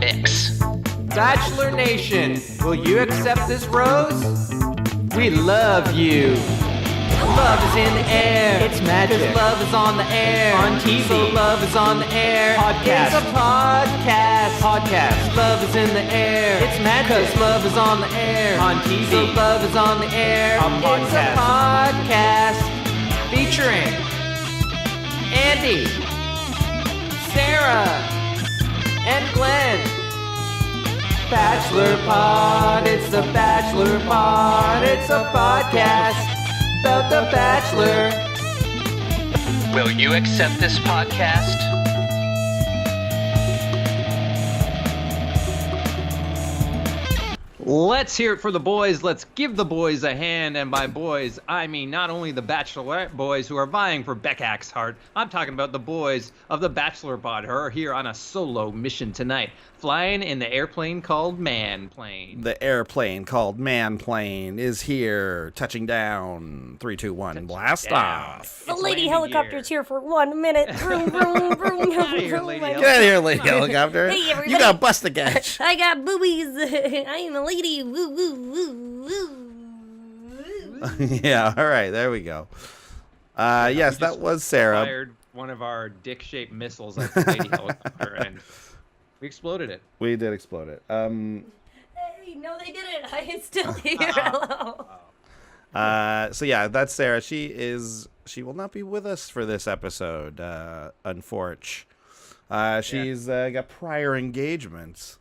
mix. Bachelor Nation, will you accept this rose? We love you. Love is in the air. It's magic. 'Cause love is on the air. On TV. So love is on the air. Podcast. It's a podcast. Podcast. Love is in the air. It's magic. 'Cause love is on the air. On TV. So love is on the air. A podcast. It's a podcast featuring Andy, Sarah, and Glenn. Bachelor Pod, it's the Bachelor Pod, it's a podcast about the Bachelor. Will you accept this podcast? Let's hear it for the boys. Let's give the boys a hand. And by boys, I mean not only the Bachelorette boys who are vying for Beccak's heart. I'm talking about the boys of the Bachelor Pod who are here on a solo mission tonight, flying in the airplane called Man Plane. The airplane called Man Plane is here, touching down. 3, 2, 1, blast off. The lady helicopter's here for 1 minute. Vroom, vroom, vroom. Get out of here, lady Get out of here, lady helicopter. Hey, everybody. You got bust the catch. I got boobies. I am a lady. Woo, woo, woo, woo. Yeah, all right, there we go. Yes, that was Sarah. Fired one of our dick-shaped missiles at the lady helicopter, and we exploded it. We did explode it. Hey, no, they didn't. I am still here. Hello. So yeah, that's Sarah. She will not be with us for this episode, unfortunately. She's got prior engagements.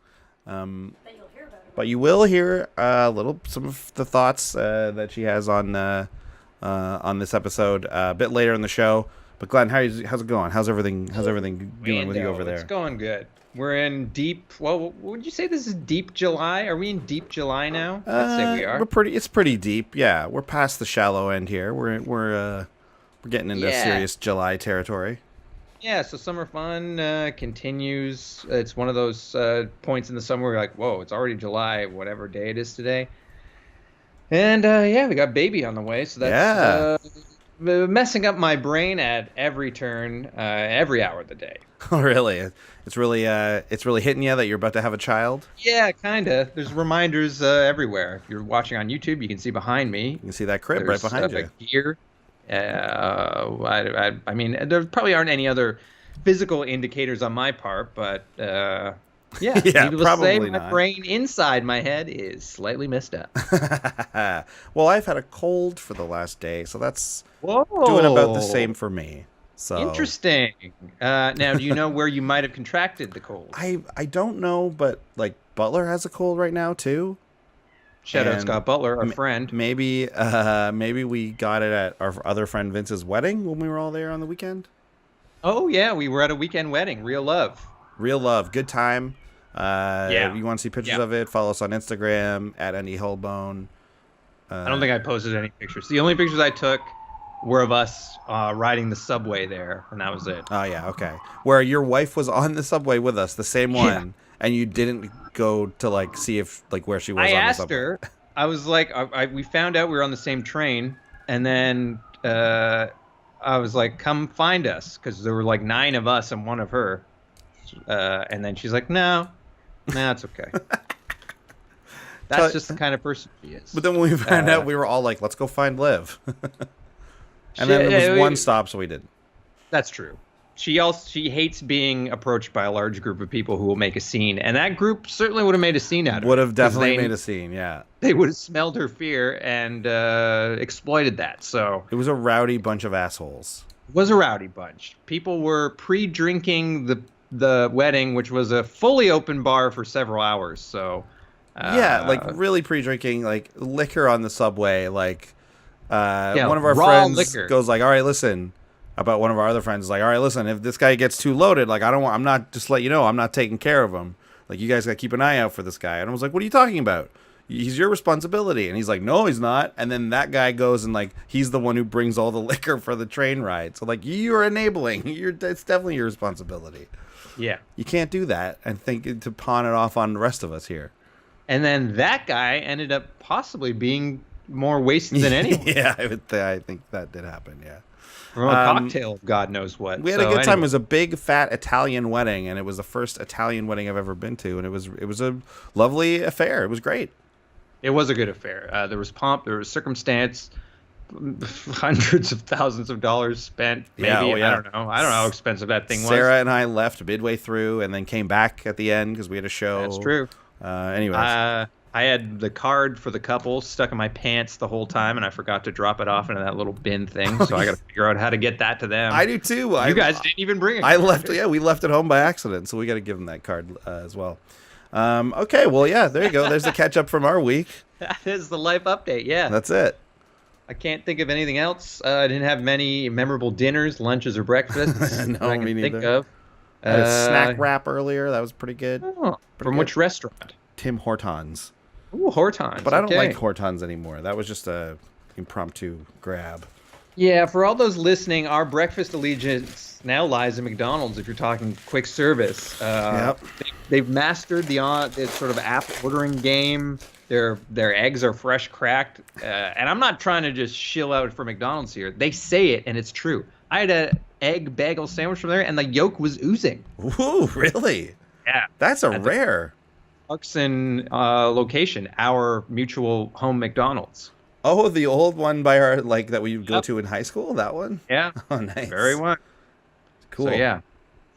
But you will hear some of the thoughts that she has on this episode a bit later in the show. But Glenn, how's it going? How's everything doing with you over there? It's going good. We're in deep. Well, would you say this is deep July? Are we in deep July now? I'd say we are. It's pretty deep. Yeah, we're past the shallow end here. We're getting into serious July territory. Yeah, so summer fun continues. It's one of those points in the summer where you're like, whoa, it's already July, whatever day it is today. And we got baby on the way, so that's messing up my brain at every turn, every hour of the day. Oh, really? It's really hitting you that you're about to have a child? Yeah, kind of. There's reminders everywhere. If you're watching on YouTube, you can see behind me. You can see that crib right behind you. Gear. I mean, there probably aren't any other physical indicators on my part, but needless to say, my brain inside my head is slightly messed up. Well, I've had a cold for the last day, so that's doing about the same for me. So interesting. Now, do you know where you might have contracted the cold? I don't know, but like Butler has a cold right now too. Shout out Scott Butler, our friend. Maybe we got it at our other friend Vince's wedding when we were all there on the weekend. Oh yeah, we were at a weekend wedding. Real love, good time. If you want to see pictures of it, follow us on Instagram at Andy Hellbone. I don't think I posted any pictures. The only pictures I took were of us riding the subway there, and that was it. Oh yeah, okay. Where your wife was on the subway with us, the same one, and you didn't go to like see if like where she was. I asked her. I was like, we found out we were on the same train, and then I was like, "Come find us," because there were like 9 of us and 1 of her. And then she's like, "No, it's okay." That's just the kind of person she is. But then when we found out, we were all like, "Let's go find Liv." And then there was one stop, so we didn't. That's true. She hates being approached by a large group of people who will make a scene, and that group certainly would have made a scene out of it. Would have definitely made a scene, yeah. They would have smelled her fear and exploited that. So it was a rowdy bunch of assholes. It was a rowdy bunch. People were pre-drinking the wedding, which was a fully open bar for several hours. So like really pre-drinking, like liquor on the subway. Like one of our friends liquor goes like, "All right, listen." About one of our other friends is like, all right, listen, if this guy gets too loaded, like I'm not, just let you know, I'm not taking care of him. Like you guys got to keep an eye out for this guy. And I was like, what are you talking about? He's your responsibility. And he's like, no, he's not. And then that guy goes and like, he's the one who brings all the liquor for the train ride. So like you're enabling, it's definitely your responsibility. Yeah. You can't do that and think to pawn it off on the rest of us here. And then that guy ended up possibly being more wasted than anyone. Yeah, I think that did happen. Yeah. From a cocktail, God knows what. We had a good time. It was a big, fat Italian wedding, and it was the first Italian wedding I've ever been to, and it was a lovely affair. It was great. It was a good affair. There was pomp, there was circumstance, hundreds of thousands of dollars spent. Maybe I don't know. I don't know how expensive that thing was. Sarah and I left midway through, and then came back at the end because we had a show. That's true. Anyways. I had the card for the couple stuck in my pants the whole time, and I forgot to drop it off into that little bin thing. So I got to figure out how to get that to them. I do too. You guys didn't even bring it. I left. Yeah, we left it home by accident, so we got to give them that card as well. Okay, well, yeah, there you go. There's the catch up from our week. That is the life update. Yeah, that's it. I can't think of anything else. I didn't have many memorable dinners, lunches, or breakfasts. No, I can me neither. think of. I had a snack wrap earlier. That was pretty good. Which restaurant? Tim Hortons. Ooh, Hortons. But I don't like Hortons anymore. That was just a impromptu grab. Yeah, for all those listening, our breakfast allegiance now lies in McDonald's if you're talking quick service. Yep. They've mastered the sort of app ordering game. Their eggs are fresh cracked. And I'm not trying to just shill out for McDonald's here. They say it, and it's true. I had an egg bagel sandwich from there, and the yolk was oozing. Ooh, really? Yeah. That's rare. Clarkson location, our mutual home McDonald's. Oh, the old one by our that we go to in high school. That one. Yeah. Oh, nice. Very one. Cool. So yeah,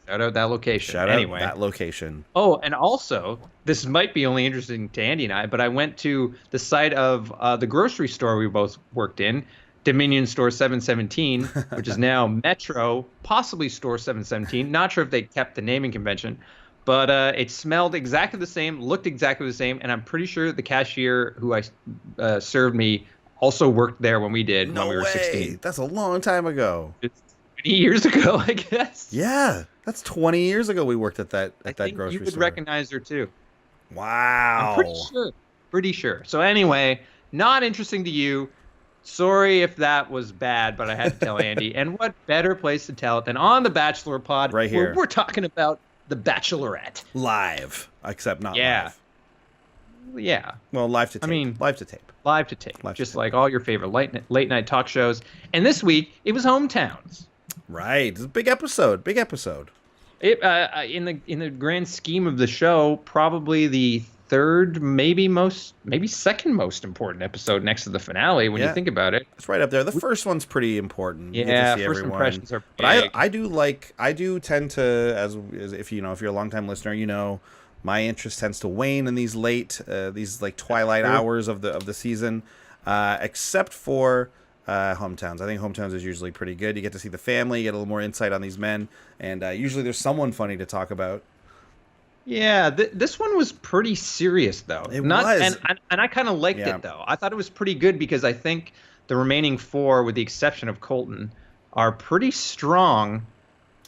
shout out that location. Shout out that location. Oh, and also this might be only interesting to Andy and I, but I went to the site of the grocery store we both worked in, Dominion Store 717, which is now Metro, possibly Store 717. Not sure if they kept the naming convention. But it smelled exactly the same, looked exactly the same, and I'm pretty sure the cashier who served me also worked there when we did when we were 16. That's a long time ago. It's 20 years ago, I guess. Yeah, that's 20 years ago we worked at that grocery store. You would recognize her too. Wow. I'm pretty sure. So anyway, not interesting to you. Sorry if that was bad, but I had to tell Andy. And what better place to tell it than on the Bachelor pod, right here. Where we're talking about the Bachelorette. Live, except not live. Yeah. Well, live to tape. I mean, live to tape. Live to tape. Just like all your favorite late night talk shows. And this week, it was Hometowns. Right. It's a big episode. Big episode. It in the grand scheme of the show, probably the third, maybe second most important episode next to the finale when you think about it. It's right up there. The first one's pretty important. Yeah, first impressions are big. But I do tend to, as if you're a longtime listener, my interest tends to wane in these these twilight hours of the season, except for Hometowns. I think Hometowns is usually pretty good. You get to see the family, you get a little more insight on these men, and usually there's someone funny to talk about. Yeah, this one was pretty serious, though. It was. And I kind of liked it, though. I thought it was pretty good because I think the remaining four, with the exception of Colton, are pretty strong.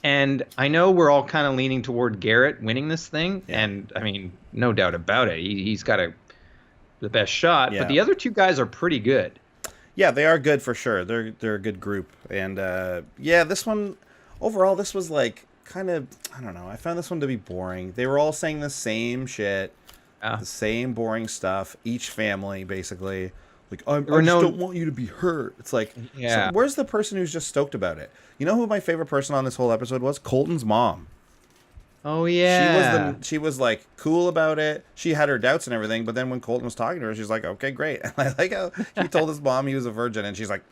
And I know we're all kind of leaning toward Garrett winning this thing. Yeah. And, I mean, no doubt about it. He's got the best shot. Yeah. But the other two guys are pretty good. Yeah, they are good for sure. They're a good group. And, this one, overall, this was kind of, I don't know, I found this one to be boring. They were all saying the same shit, the same boring stuff, each family basically, I just don't want you to be hurt. It's so where's the person who's just stoked about it? You know who my favorite person on this whole episode was? Colton's mom. Oh yeah, she was cool about it. She had her doubts and everything, but then when Colton was talking to her, she's like, okay, great. And I like how he told his mom he was a virgin, and she's like,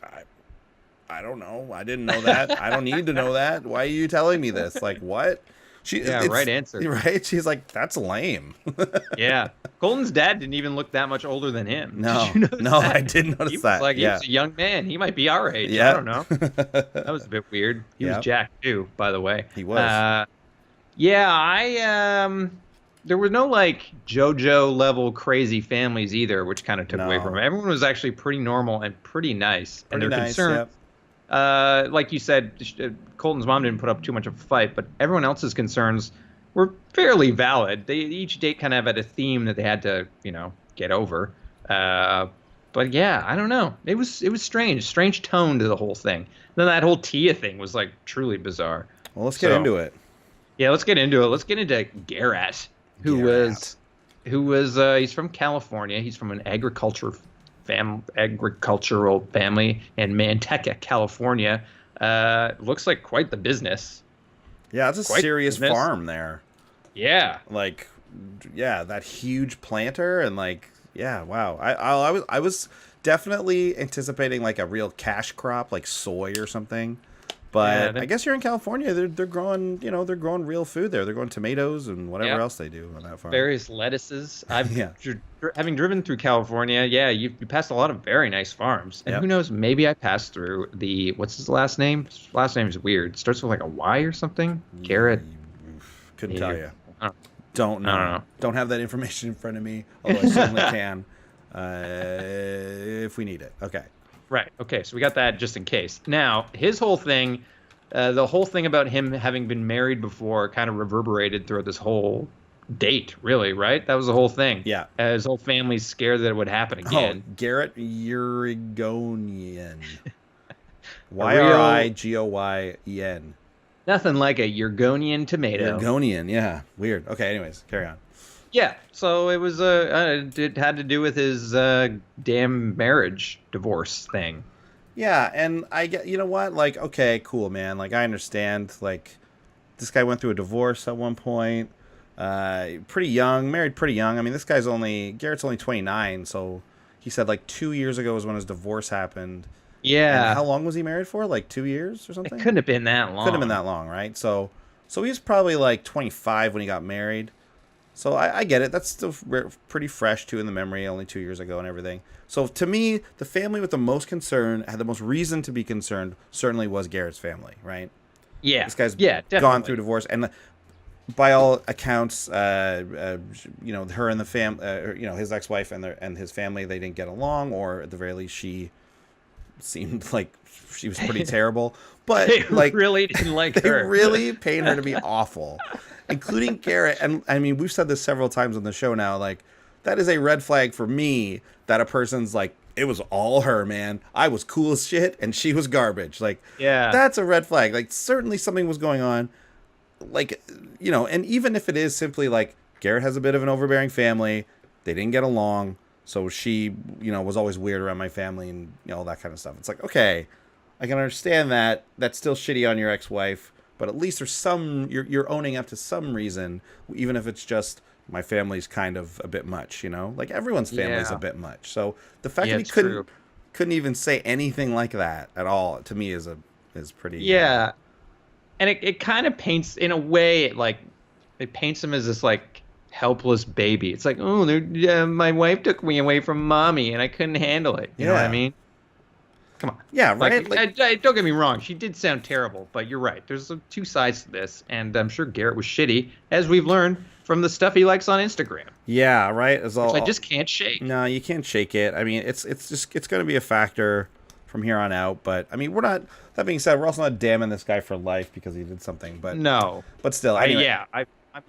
I don't know. I didn't know that. I don't need to know that. Why are you telling me this? What? Right answer. Right? She's like, that's lame. Yeah. Colton's dad didn't even look that much older than him. No. Did you notice that? I didn't notice that. He was a young man. He might be our age. Yeah. I don't know. That was a bit weird. He was Jack too, by the way. He was. There were no JoJo level crazy families either, which kind of took away from it. Everyone was actually pretty normal and pretty nice. And their concerns, like you said, Colton's mom didn't put up too much of a fight, but everyone else's concerns were fairly valid. Each date kind of had a theme that they had to, get over. But yeah, I don't know. It was strange tone to the whole thing. Then that whole Tia thing was truly bizarre. Well, let's get into it. Yeah, let's get into it. Let's get into Garrett, who was he's from California. He's from an agricultural family in Manteca, California. Looks like quite the business. Yeah, it's a serious farm there. Yeah. Like, yeah, that huge planter and like, yeah, wow. I was definitely anticipating like a real cash crop, like soy or something. But I guess you're in California. They're growing, they're growing real food there. They're growing tomatoes and whatever else they do on that farm. Various lettuces. Having driven through California, you passed a lot of very nice farms. And who knows, maybe I passed through what's his last name? His last name is weird. It starts with like a Y or something. Garrett. Couldn't tell you. Don't know. I don't know. Don't have that information in front of me, although I certainly can if we need it. Okay. Right. Okay. So we got that just in case. Now, his whole thing, the whole thing about him having been married before kind of reverberated throughout this whole date, really, right? That was the whole thing. Yeah. His whole family's scared that it would happen again. Oh, Garrett Uregonian. Yrigoyen. Nothing like a Uregonian tomato. Uregonian, yeah. Weird. Okay, anyways, carry on. Yeah, so it was it had to do with his damn marriage divorce thing. Yeah, and I get, you know what? Like, okay, cool, man. Like, I understand. Like, this guy went through a divorce at one point. Pretty young, married pretty young. I mean, Garrett's only 29, so he said like 2 years ago was when his divorce happened. Yeah. And how long was he married for? Like 2 years or something? It couldn't have been that long. Couldn't have been that long, right? So he was probably like 25 when he got married. So I get it. That's still pretty fresh, too, in the memory, only 2 years ago and everything. So to me, the family with the most concern, had the most reason to be concerned, certainly was Garrett's family, right? Yeah. This guy's definitely gone through divorce. And by all accounts, her and the family, his ex-wife and his family, they didn't get along, or at the very least, she seemed like she was pretty terrible. But they like, really didn't like her. They really paid her to be awful. Including Garrett, and I mean, we've said this several times on the show now, like, that is a red flag for me that a person's like, it was all her, man. I was cool as shit, and she was garbage. Like, that's a red flag. Like, certainly something was going on. Like, and even if it is simply like, Garrett has a bit of an overbearing family, they didn't get along, so she, was always weird around my family and, all that kind of stuff. It's like, okay, I can understand that. That's still shitty on your ex-wife. But at least there's you're owning up to some reason, even if it's just my family's kind of a bit much, like everyone's family's a bit much. So the fact that he couldn't even say anything like that at all, to me is pretty. Yeah. And it kind of paints, in a way, it paints him as this like helpless baby. It's like, oh, my wife took me away from mommy and I couldn't handle it. You know what I mean? Come on. Yeah, right. Don't get me wrong. She did sound terrible, but you're right. There's two sides to this, and I'm sure Garrett was shitty, as we've learned from the stuff he likes on Instagram. Yeah, right. Which I just can't shake. No, you can't shake it. I mean, it's going to be a factor from here on out. But I mean, we're not. That being said, we're also not damning this guy for life because he did something. But no. But still, anyway.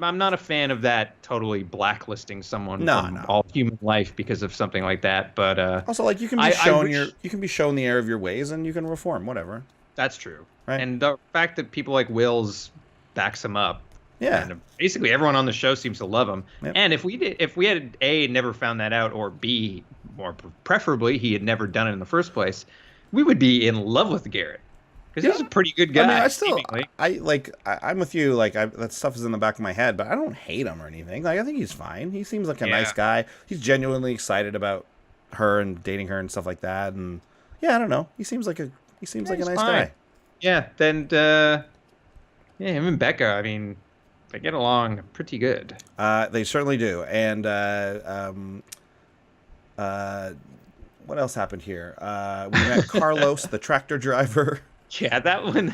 I'm not a fan of that, totally blacklisting someone from all human life because of something like that. But also, like, you can be shown the error of your ways and you can reform, whatever. That's true. Right? And the fact that people like Wills backs him up. Yeah. And basically everyone on the show seems to love him. Yep. And if we had A, never found that out, or B, more preferably, he had never done it in the first place, we would be in love with Garrett. Because he's a pretty good guy. I mean, I'm with you. Like, that stuff is in the back of my head, but I don't hate him or anything. Like, I think he's fine. He seems like a nice guy. He's genuinely excited about her and dating her and stuff like that. And I don't know. He seems like a nice guy. Yeah. Then, him and Becca, I mean, they get along pretty good. They certainly do. And what else happened here? We met Carlos, the tractor driver. Yeah, that one,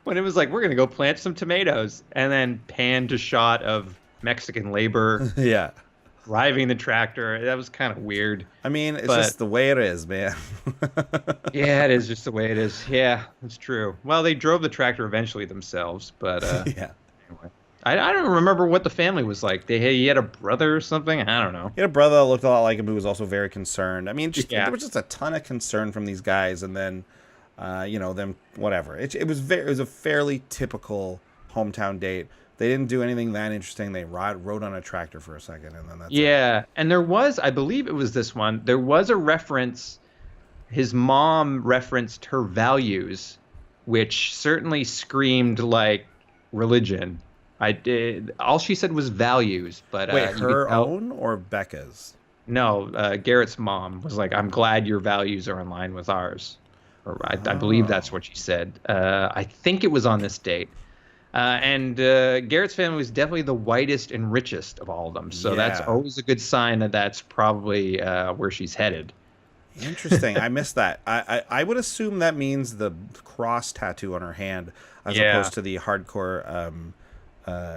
when it was like, we're going to go plant some tomatoes, and then pan to shot of Mexican labor driving the tractor. That was kind of weird. I mean, it's just the way it is, man. Yeah, it is just the way it is. Yeah, it's true. Well, they drove the tractor eventually themselves, but anyway. I don't remember what the family was like. He had a brother or something? I don't know. He had a brother that looked a lot like him who was also very concerned. I mean, there was just a ton of concern from these guys, and then... them, whatever. It was a fairly typical hometown date. They didn't do anything that interesting. They rode on a tractor for a second, and then that's it. And there was, I believe it was this one, there was a reference, his mom referenced her values which certainly screamed like religion. All she said was values, but wait, her own or Becca's? No, Garrett's mom was like, "I'm glad your values are in line with ours," or I believe that's what she said. I think it was on this date. And Garrett's family was definitely the whitest and richest of all of them. So that's always a good sign that that's probably where she's headed. Interesting. I missed that. I would assume that means the cross tattoo on her hand as opposed to the hardcore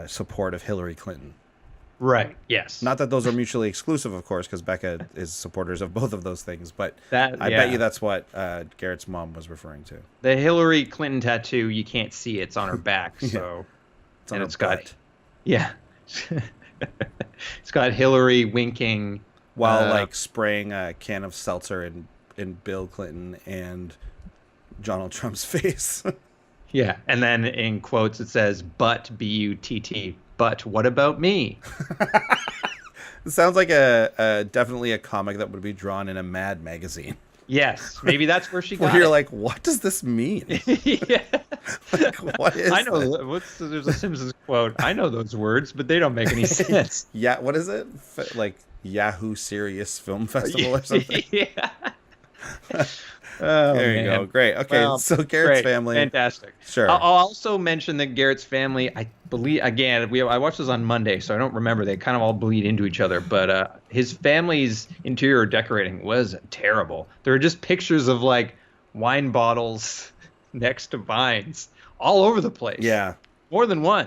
support of Hillary Clinton. Right. Yes. Not that those are mutually exclusive, of course, because Becca is supporters of both of those things. But I bet you that's what Garrett's mom was referring to. The Hillary Clinton tattoo, you can't see it's on her back, so it's on her butt. It's got Hillary winking while like spraying a can of seltzer in Bill Clinton and Donald Trump's face. Yeah, and then in quotes it says "but B-U-T-T." But what about me? It sounds like definitely a comic that would be drawn in a Mad magazine. Yes, maybe that's where she got Where you're like, what does this mean? Yeah. Like, what is I know. There's a Simpsons quote. I know those words, but they don't make any sense. Yeah, what is it? Like Yahoo Serious Film Festival or something? Yeah. There you go. Great. Okay, well, so Garrett's family. Fantastic. Sure. I'll also mention that Garrett's family, I believe, again, I watched this on Monday, so I don't remember. They kind of all bleed into each other. But his family's interior decorating was terrible. There were just pictures of, like, wine bottles next to vines all over the place. Yeah. More than one.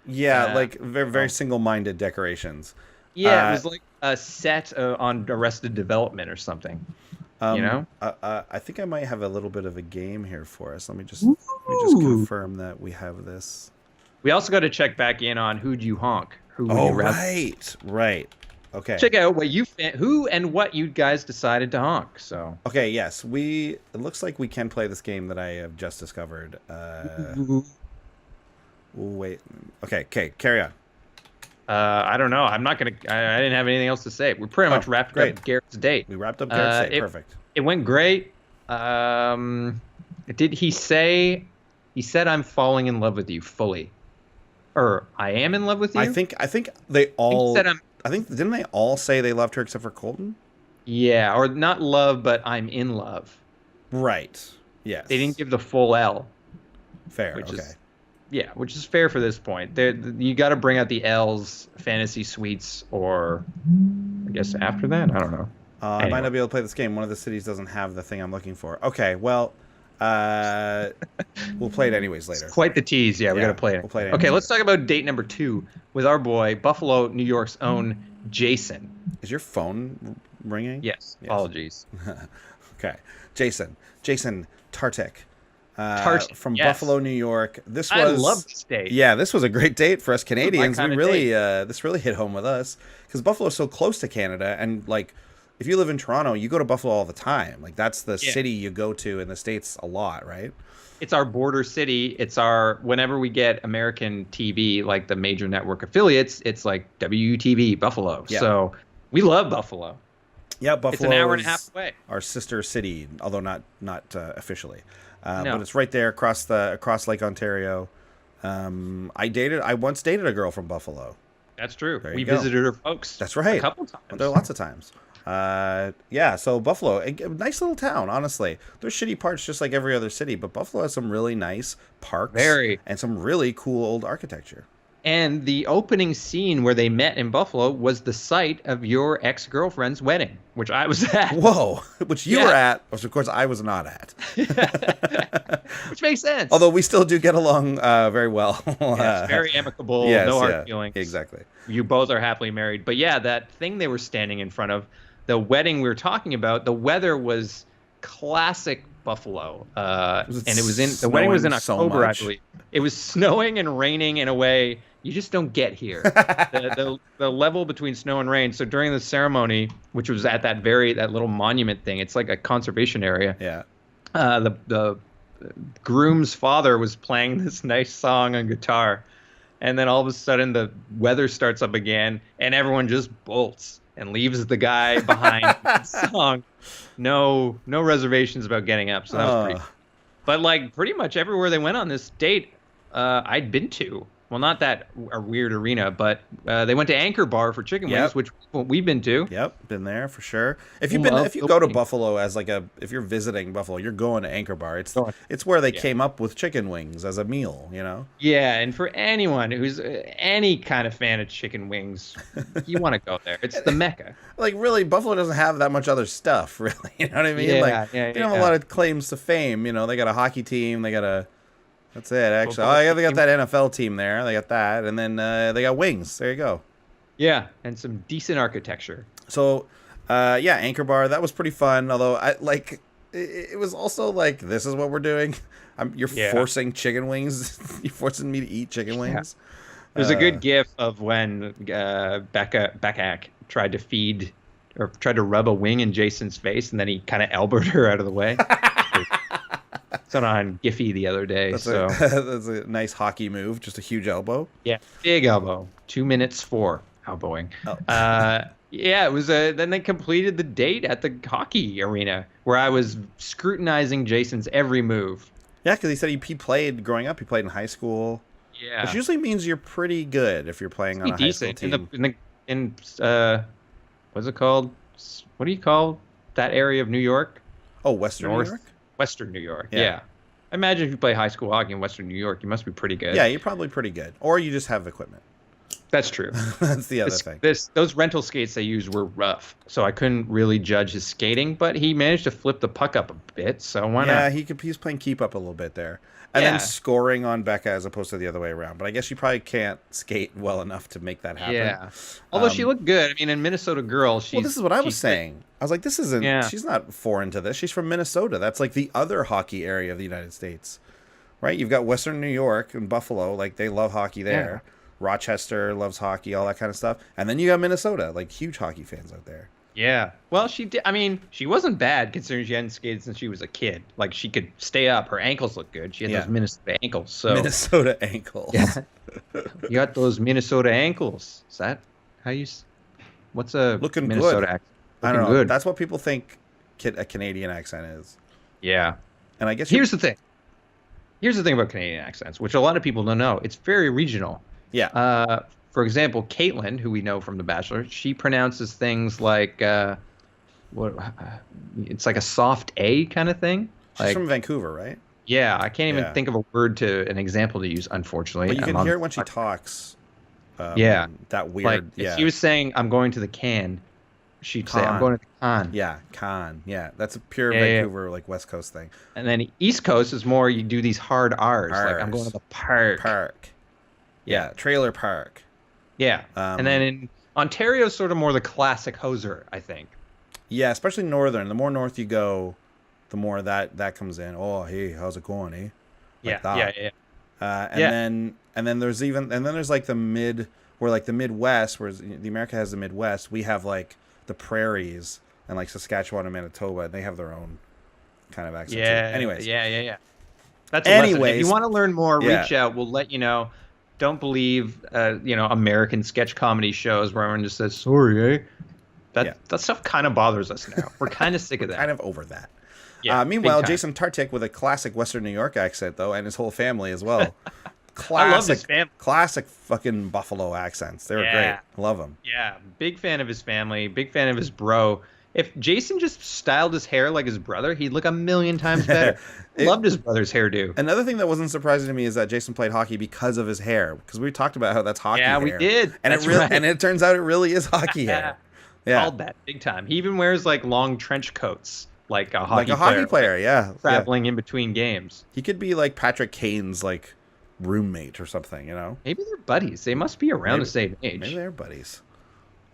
Yeah, like very, very single-minded decorations. Yeah, it was like a set on Arrested Development or something. You know, I think I might have a little bit of a game here for us. Let me just confirm that we have this. We also got to check back in on Who'd You Honk? Right. Okay. Check out who and what you guys decided to honk. So. Okay. Yes, it looks like we can play this game that I have just discovered. Wait. Okay. Carry on. I don't know. I'm not gonna. I didn't have anything else to say. We pretty much wrapped up Garrett's date. We wrapped up Garrett's date. Perfect. It went great. Did he say? He said, "I'm falling in love with you fully," or "I am in love with you." I think they all. I think didn't they all say they loved her except for Colton? Yeah, or not love, but I'm in love. Right. Yes. They didn't give the full L. Fair. Okay. Which is fair for this point. You got to bring out the L's, fantasy suites, or I guess after that, I don't know. I might not be able to play this game. One of the cities doesn't have the thing I'm looking for. Okay, well, we'll play it anyways later. It's quite the tease. Yeah, we got to play it. We'll play it okay, let's talk about date number 2 with our boy, Buffalo, New York's own Jason. Is your phone ringing? Yes. Apologies. Okay, Jason Tartek. From Buffalo, New York. I love this date. Yeah, this was a great date for us Canadians. This really hit home with us because Buffalo is so close to Canada, and like if you live in Toronto, you go to Buffalo all the time. Like that's the city you go to in the States a lot, right? It's our border city. It's whenever we get American TV, like the major network affiliates, it's like WUTV Buffalo. Yeah. So we love Buffalo. Yeah, Buffalo. It's an hour and a half away. Our sister city, although not officially. But it's right there across Lake Ontario. I once dated a girl from Buffalo. That's true. We visited her folks. That's right. A couple times. There are lots of times. So Buffalo, a nice little town, honestly. There's shitty parts just like every other city, but Buffalo has some really nice parks and some really cool old architecture. And the opening scene where they met in Buffalo was the site of your ex-girlfriend's wedding, which I was at. Whoa, which you were at, which of course I was not at. Which makes sense. Although we still do get along very well. It's very amicable, no hard feelings. Exactly. You both are happily married. But yeah, that thing they were standing in front of, the wedding we were talking about, the weather was classic Buffalo. And the wedding was in October, I believe. It was snowing and raining in a way you just don't get here. the level between snow and rain. So during the ceremony, which was at that little monument thing, it's like a conservation area. Yeah. The groom's father was playing this nice song on guitar, and then all of a sudden the weather starts up again, and everyone just bolts and leaves the guy behind the song. No reservations about getting up. So that was pretty. But like pretty much everywhere they went on this date, I'd been to. Well, not that a weird arena, but they went to Anchor Bar for chicken wings, which we've been to. Yep, been there for sure. If you go to Buffalo if you're visiting Buffalo, you're going to Anchor Bar. It's where they came up with chicken wings as a meal, you know? Yeah, and for anyone who's any kind of fan of chicken wings, you want to go there. It's the Mecca. Like really, Buffalo doesn't have that much other stuff, really. You know what I mean? Yeah, they don't have a lot of claims to fame. You know, they got a hockey team. They got a That's it, actually. They got that NFL team there. They got that. And then they got wings. There you go. Yeah, and some decent architecture. So, Anchor Bar. That was pretty fun. Although, it was also like, this is what we're doing. You're forcing chicken wings. You're forcing me to eat chicken wings. There's a good gif of when Beccak tried to rub a wing in Jason's face, and then he kind of elbowed her out of the way. It's on Giphy the other day. That's a nice hockey move, just a huge elbow. Yeah, big elbow. 2 minutes for elbowing. Oh. It was. Then they completed the date at the hockey arena, where I was scrutinizing Jason's every move. Yeah, because he said he played growing up. He played in high school. Yeah, which usually means you're pretty good if you're playing on a high school team. In what's it called? What do you call that area of New York? Oh, Western New York. Western New York. Yeah. I imagine if you play high school hockey in Western New York, you must be pretty good. Yeah, you're probably pretty good, or you just have equipment. That's true. That's the other thing. Those rental skates they used were rough, so I couldn't really judge his skating. But he managed to flip the puck up a bit, so why not? Yeah, he's playing keep up a little bit there, and then scoring on Becca as opposed to the other way around. But I guess you probably can't skate well enough to make that happen. Yeah, although she looked good. I mean, in Minnesota Girl, this is what I was saying. I was like, this isn't. Yeah. She's not foreign to this. She's from Minnesota. That's like the other hockey area of the United States, right? You've got Western New York and Buffalo. Like they love hockey there. Yeah. Rochester loves hockey, all that kind of stuff. And then you got Minnesota, like huge hockey fans out there. Yeah. Well, she did. I mean, she wasn't bad considering she hadn't skated since she was a kid. Like she could stay up. Her ankles look good. She had those Minnesota ankles. So Minnesota ankles. Yeah. You got those Minnesota ankles. Is that how you? What's a looking Minnesota good? Accent? I don't know. Good. That's what people think a Canadian accent is. Yeah. And I guess here's the thing. Here's the thing about Canadian accents, which a lot of people don't know. It's very regional. Yeah. For example, Caitlin, who we know from The Bachelor, she pronounces things like it's like a soft A kind of thing. She's from Vancouver, right? Yeah, I can't even think of a word an example to use, unfortunately. But you can hear it when she talks. That weird. If she was saying, "I'm going to the can," she'd say, "I'm going to the con." Yeah, con. Yeah, that's a pure Vancouver, like West Coast thing. And then East Coast is more you do these hard R's. Like I'm going to the park. Park. Yeah, trailer park. Yeah, and then in Ontario, sort of more the classic hoser, I think. Yeah, especially northern. The more north you go, the more that comes in. Oh, hey, how's it going, eh? Like that. And then there's like the Midwest, where the America has the Midwest. We have like the prairies and like Saskatchewan and Manitoba, and they have their own kind of accent. Yeah. Too. Anyways. Yeah. That's a lesson. If you want to learn more, reach out. We'll let you know. Don't believe, American sketch comedy shows where everyone just says, sorry, eh? That stuff kind of bothers us now. We're kind of sick of that. Kind of over that. Yeah, meanwhile, Jason Tartik with a classic Western New York accent, though, and his whole family as well. I love his family. Classic fucking Buffalo accents. They were great. Love them. Yeah, big fan of his family. Big fan of his bro. If Jason just styled his hair like his brother, he'd look a million times better. Loved his brother's hairdo. Another thing that wasn't surprising to me is that Jason played hockey because of his hair. Because we talked about how that's hockey hair. Yeah, we did. And and it turns out it really is hockey hair. Yeah. Called that big time. He even wears like long trench coats like a hockey player. Traveling in between games. He could be like Patrick Kane's like roommate or something, you know? Maybe they're buddies. They must be around the same age. Maybe they're buddies.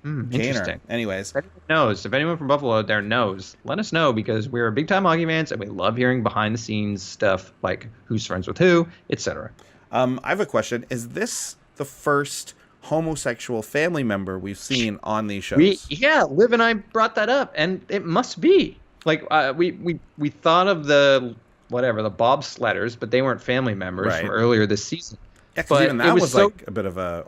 Interesting. Anyways, if anyone from Buffalo out there knows, let us know, because we're big time hockey fans and we love hearing behind the scenes stuff like who's friends with who, etc. I have a question. Is this the first homosexual family member we've seen on these shows? Liv and I brought that up, and it must be. Like we thought of the bobsledders, but they weren't family members from earlier this season. Yeah, because even that was like a bit of a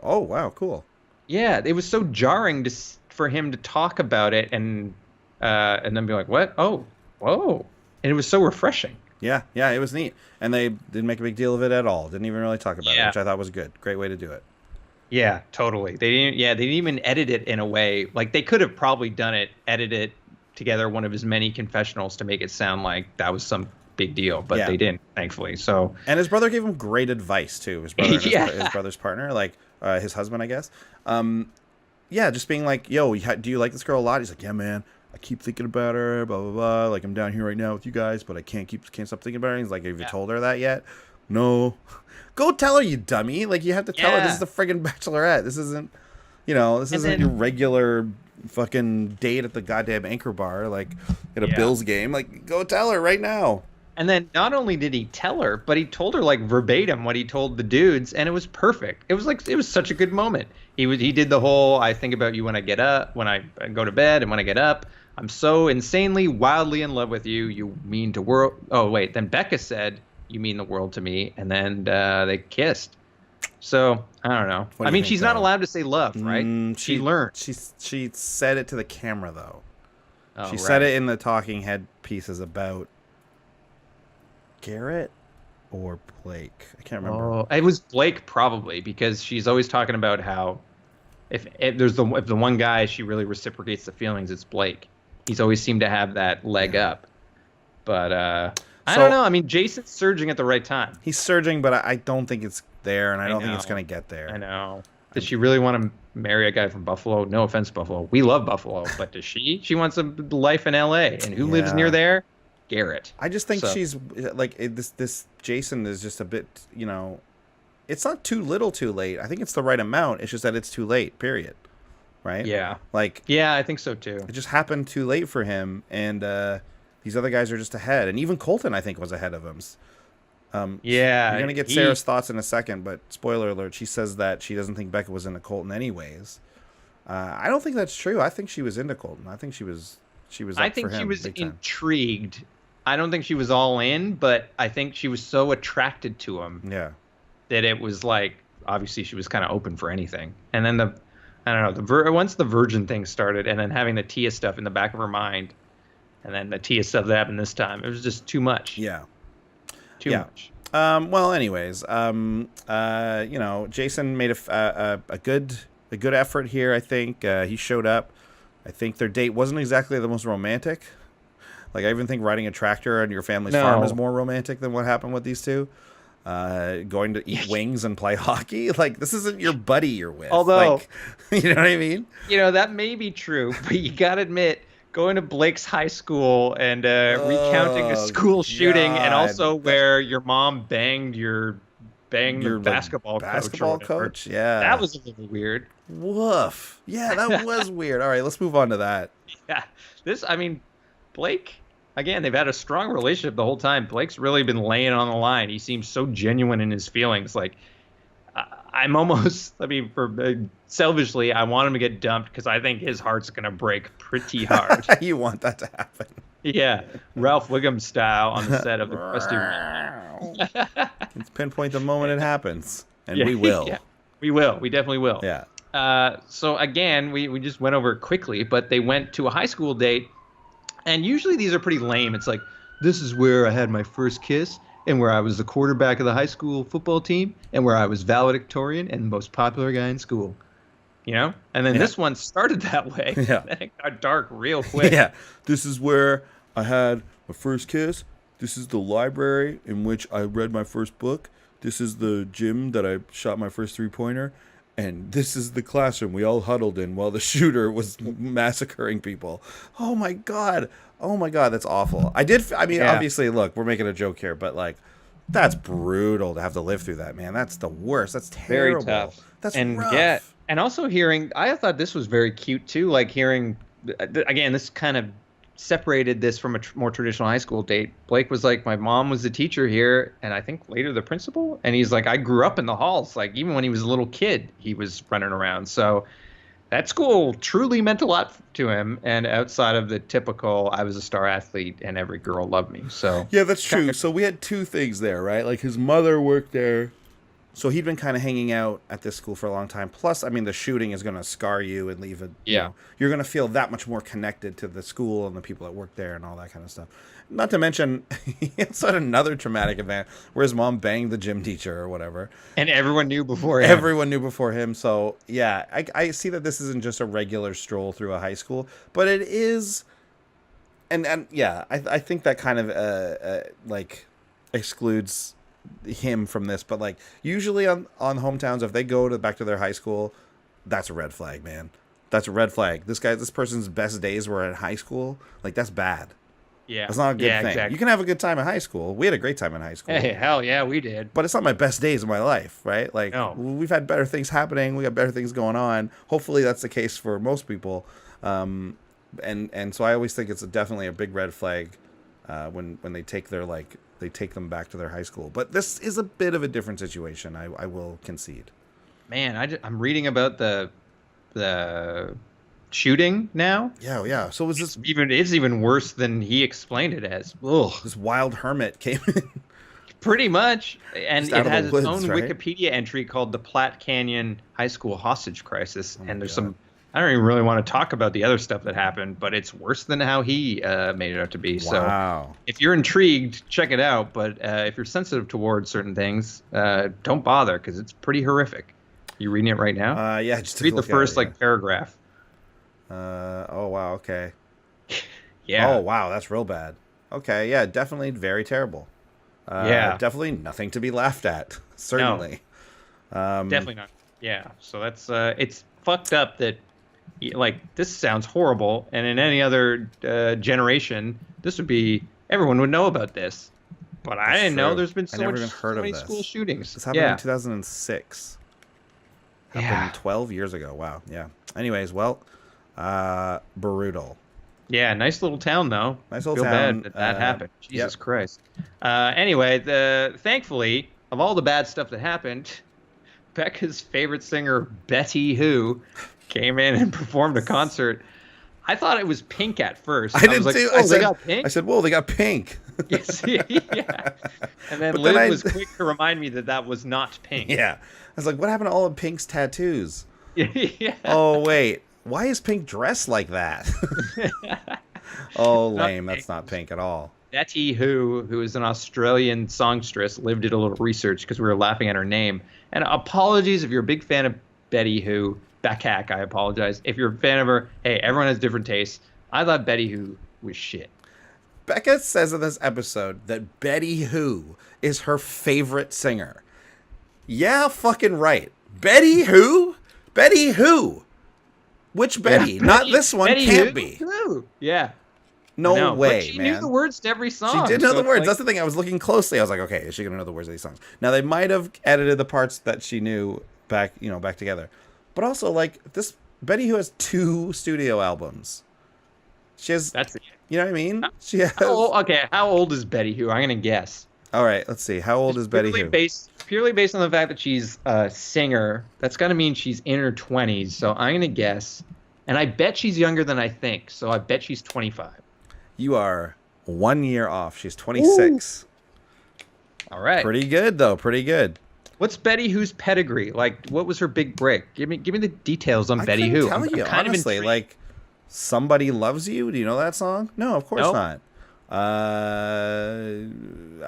cool. Yeah, it was so jarring for him to talk about it and then be like, "What? Oh, whoa!" And it was so refreshing. Yeah, it was neat. And they didn't make a big deal of it at all. Didn't even really talk about it, which I thought was good. Great way to do it. Yeah, totally. They didn't even edit it in a way. Like, they could have probably done it, edited together one of his many confessionals to make it sound like that was some big deal, but they didn't, thankfully. So, and his brother gave him great advice too. His brother, his brother's partner, like his husband, I guess. Just being like, "Yo, do you like this girl a lot?" He's like, "Yeah, man. I keep thinking about her. Blah blah blah. Like, I'm down here right now with you guys, but I can't stop thinking about her." He's like, "Have you told her that yet?" No. Go tell her, you dummy. Like, you have to tell her this is the friggin' Bachelorette. This isn't, isn't your regular fucking date at the goddamn Anchor Bar, like at a Bills game. Like, go tell her right now. And then not only did he tell her, but he told her like verbatim what he told the dudes, and it was perfect. It was such a good moment. He did the whole "I think about you when I get up, when I go to bed, and when I get up. I'm so insanely, wildly in love with you. You mean the world." Oh wait, then Becca said, "You mean the world to me," and then they kissed. So I don't know. I mean, she's not allowed to say love, right? She learned. She said it to the camera though. Oh, she said it in the talking head pieces about Garrett or Blake. I can't remember. Oh, it was Blake probably, because she's always talking about how if the one guy she really reciprocates the feelings, it's Blake. He's always seemed to have that leg up. But I don't know. I mean, Jason's surging at the right time. He's surging, but I don't think it's there, and I don't think it's going to get there. I know. Does she really want to marry a guy from Buffalo? No offense, Buffalo. We love Buffalo, but does she? She wants a life in L.A., and who lives near there? Garrett. I just think she's like this Jason is just a bit, it's not too little too late. I think it's the right amount. It's just that it's too late, period. Right? Yeah. Like, yeah, I think so too. It just happened too late for him, and these other guys are just ahead. And even Colton, I think, was ahead of him. You're going to get Sarah's thoughts in a second, but spoiler alert, she says that she doesn't think Becca was into Colton anyways. I don't think that's true. I think she was into Colton. I think she was up I think for him, she was intrigued. I don't think she was all in, but I think she was so attracted to him that it was like, obviously she was kind of open for anything. And then once the virgin thing started, and then having the Tia stuff in the back of her mind, and then the Tia stuff that happened this time, it was just too much. Yeah. Too much. Well, anyways, Jason made a good effort here. I think he showed up. I think their date wasn't exactly the most romantic. Like, I even think riding a tractor on your family's farm is more romantic than what happened with these two. Going to eat wings and play hockey. Like, this isn't your buddy you're with. Although, like, you know what I mean? That may be true, but you gotta admit, going to Blake's high school and recounting a school shooting, and also where your mom banged your basketball coach. Yeah, that was a little weird. Woof. Yeah, that was weird. All right, let's move on to that. Yeah, Blake. Again, they've had a strong relationship the whole time. Blake's really been laying on the line. He seems so genuine in his feelings. Like, selfishly, I want him to get dumped because I think his heart's going to break pretty hard. You want that to happen. Yeah, Ralph Wiggum style on the set of The Krusty Man. Let's pinpoint the moment it happens, and we will. Yeah, we will. We definitely will. Yeah. So, again, we just went over it quickly, but they went to a high school date. And usually these are pretty lame. It's like, this is where I had my first kiss, and where I was the quarterback of the high school football team, and where I was valedictorian and the most popular guy in school. And then this one started that way. Yeah. And it got dark real quick. Yeah. This is where I had my first kiss. This is the library in which I read my first book. This is the gym that I shot my first three-pointer. And this is the classroom we all huddled in while the shooter was massacring people. Oh my God, that's awful. Obviously, look, we're making a joke here, but like, that's brutal to have to live through that, man. That's the worst. That's terrible. Very tough. That's rough. Yeah, and also I thought this was very cute too. Like, hearing, again, this kind of separated this from a more traditional high school date. Blake was like, my mom was the teacher here, and I think later the principal, and he's like, I grew up in the halls. Like, even when he was a little kid, he was running around. So that school truly meant a lot to him, and outside of the typical, I was a star athlete and every girl loved me. So yeah, that's true. So we had two things there, right? Like, his mother worked there, So he'd been kind of hanging out at this school for a long time. Plus, I mean, the shooting is going to scar you and leave you're going to feel that much more connected to the school and the people that work there and all that kind of stuff. Not to mention, he also had another traumatic event where his mom banged the gym teacher or whatever. And everyone knew before him. Everyone knew before him. So, yeah, I see that this isn't just a regular stroll through a high school, but it is. And yeah, I think that kind of, like, excludes him from this. But, like, usually on Hometowns, if they go back to their high school, that's a red flag, man. That's a red flag. This person's best days were at high school. Like, that's bad. Yeah. That's not a good thing. Exactly. You can have a good time in high school. We had a great time in high school. Hey, hell yeah, we did. But it's not my best days of my life, right? Like, we've had better things happening. We got better things going on. Hopefully that's the case for most people. And so I always think it's definitely a big red flag when they take they take them back to their high school. But this is a bit of a different situation, I will concede. Man, I'm reading about the shooting now. Yeah. So was this it's even worse than he explained it as. Ugh. This wild hermit came in. Pretty much. And it has its own right? Wikipedia entry called the Platte Canyon High School Hostage Crisis. And there's I don't even really want to talk about the other stuff that happened, but it's worse than how he made it out to be. Wow. So if you're intrigued, check it out. But if you're sensitive towards certain things, don't bother because it's pretty horrific. You reading it right now? Yeah. Just read the first paragraph. Oh, wow. Okay. Yeah. Oh, wow. That's real bad. Okay. Yeah. Definitely very terrible. Definitely nothing to be laughed at. Certainly. No. Definitely not. Yeah. So that's it's fucked up that this sounds horrible. And in any other generation, everyone would know about this. But I didn't know there's been so many school shootings. This happened in 2006. Happened 12 years ago. Wow. Yeah. Anyways, brutal. Yeah, nice little town though. Nice little town. Bad that happened. Jesus Christ. Anyway, thankfully, of all the bad stuff that happened, Becca's favorite singer, Betty Who, came in and performed a concert. I thought it was Pink at first. I did too. They got Pink? I said, whoa, they got Pink. Yes, yeah. And then Liv was quick to remind me that was not Pink. Yeah. I was like, what happened to all of Pink's tattoos? Yeah. Oh, wait. Why is Pink dressed like that? Oh, lame. That's not Pink at all. Betty Who is an Australian songstress, Liv did a little research because we were laughing at her name. And apologies if you're a big fan of Betty Who. Beccak, I apologize. If you're a fan of her, hey, everyone has different tastes. I thought Betty Who was shit. Becca says in this episode that Betty Who is her favorite singer. Yeah, fucking right. Betty Who? Betty Who? Which Betty? Yeah, Not this one. Betty Can't who? be. Who? Yeah. No way, but she man. knew the words to every song. She did know the words. That's the thing. I was looking closely. I was like, okay, is she gonna know the words of these songs? Now they might have edited the parts that she knew back together. But also, this Betty Who has 2 studio albums. She has. That's it. You know what I mean? She has. How old is Betty Who? I'm gonna guess. All right, let's see. How old is Betty Who? Purely based on the fact that she's a singer, that's got to mean she's in her 20s. So I'm gonna guess, and I bet she's younger than I think. So I bet she's 25. You are 1 year off. She's 26. All right. Pretty good though. Pretty good. What's Betty Who's pedigree? What was her big break? Give me the details on Betty Who. Tell you, honestly, Somebody Loves You. Do you know that song? No, of course not. I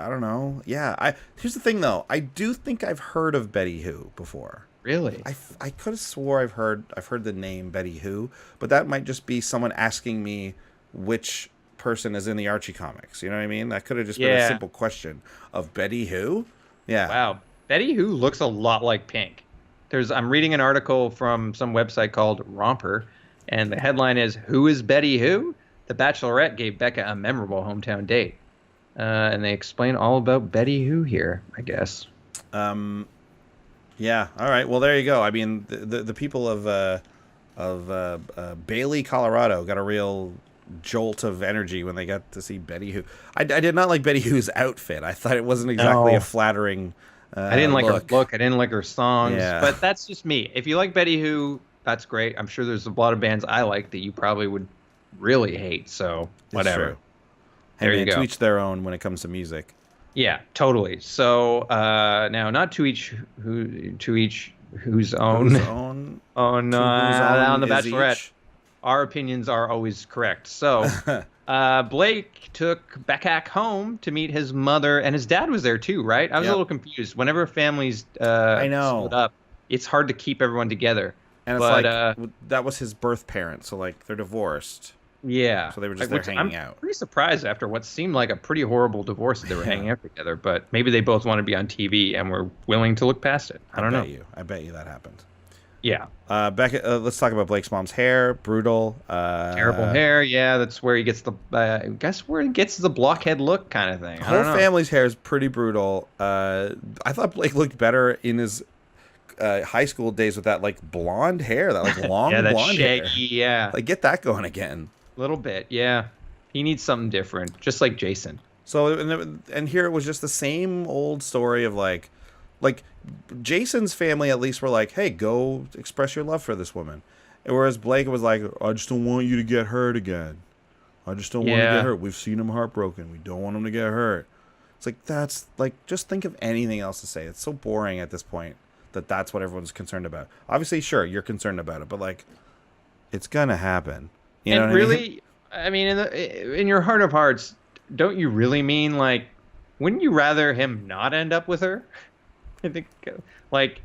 don't know. Yeah. Here's the thing though. I do think I've heard of Betty Who before. Really? I could have swore I've heard the name Betty Who, but that might just be someone asking me which person is in the Archie comics. You know what I mean? That could have just been a simple question of Betty Who. Yeah. Wow. Betty Who looks a lot like Pink. I'm reading an article from some website called Romper, and the headline is, "Who is Betty Who? The Bachelorette gave Becca a memorable hometown date." And they explain all about Betty Who here, I guess. Yeah. All right. Well, there you go. I mean, the people of Bailey, Colorado, got a real jolt of energy when they got to see Betty Who. I did not like Betty Who's outfit. I thought it wasn't exactly a flattering. I didn't like her look. I didn't like her songs. Yeah. But that's just me. If you like Betty Who, that's great. I'm sure there's a lot of bands I like that you probably would really hate. So whatever. There you go. To each their own when it comes to music. Yeah, totally. So now, not to each whose own on the Bachelorette. Each. Our opinions are always correct. So Blake took Beccak home to meet his mother, and his dad was there too, right? I was a little confused. Whenever families I know. split up, it's hard to keep everyone together. And it's that was his birth parent, so like they're divorced. Yeah. So they were just there hanging out. I'm pretty surprised after what seemed like a pretty horrible divorce that they were hanging out together, but maybe they both want to be on TV and were willing to look past it. I don't know. I bet you that happened. Yeah. Let's talk about Blake's mom's hair. Brutal. Terrible hair. Yeah, that's where he gets the blockhead look kind of thing. The whole family's hair is pretty brutal. I thought Blake looked better in his high school days with that like blonde hair, that like long blonde shaggy, hair. Yeah. Like get that going again. A little bit, yeah. He needs something different, just like Jason. So and here it was just the same old story of like Jason's family at least were like, hey, go express your love for this woman. And whereas Blake was like, I just don't want you to get hurt again. I just don't want to get hurt. We've seen him heartbroken. We don't want him to get hurt. It's like, that's like, just think of anything else to say. It's so boring at this point that's what everyone's concerned about. Obviously, sure, you're concerned about it, but like, it's gonna happen. You know what really, I mean, in your heart of hearts, don't you really mean like, wouldn't you rather him not end up with her? I think, like,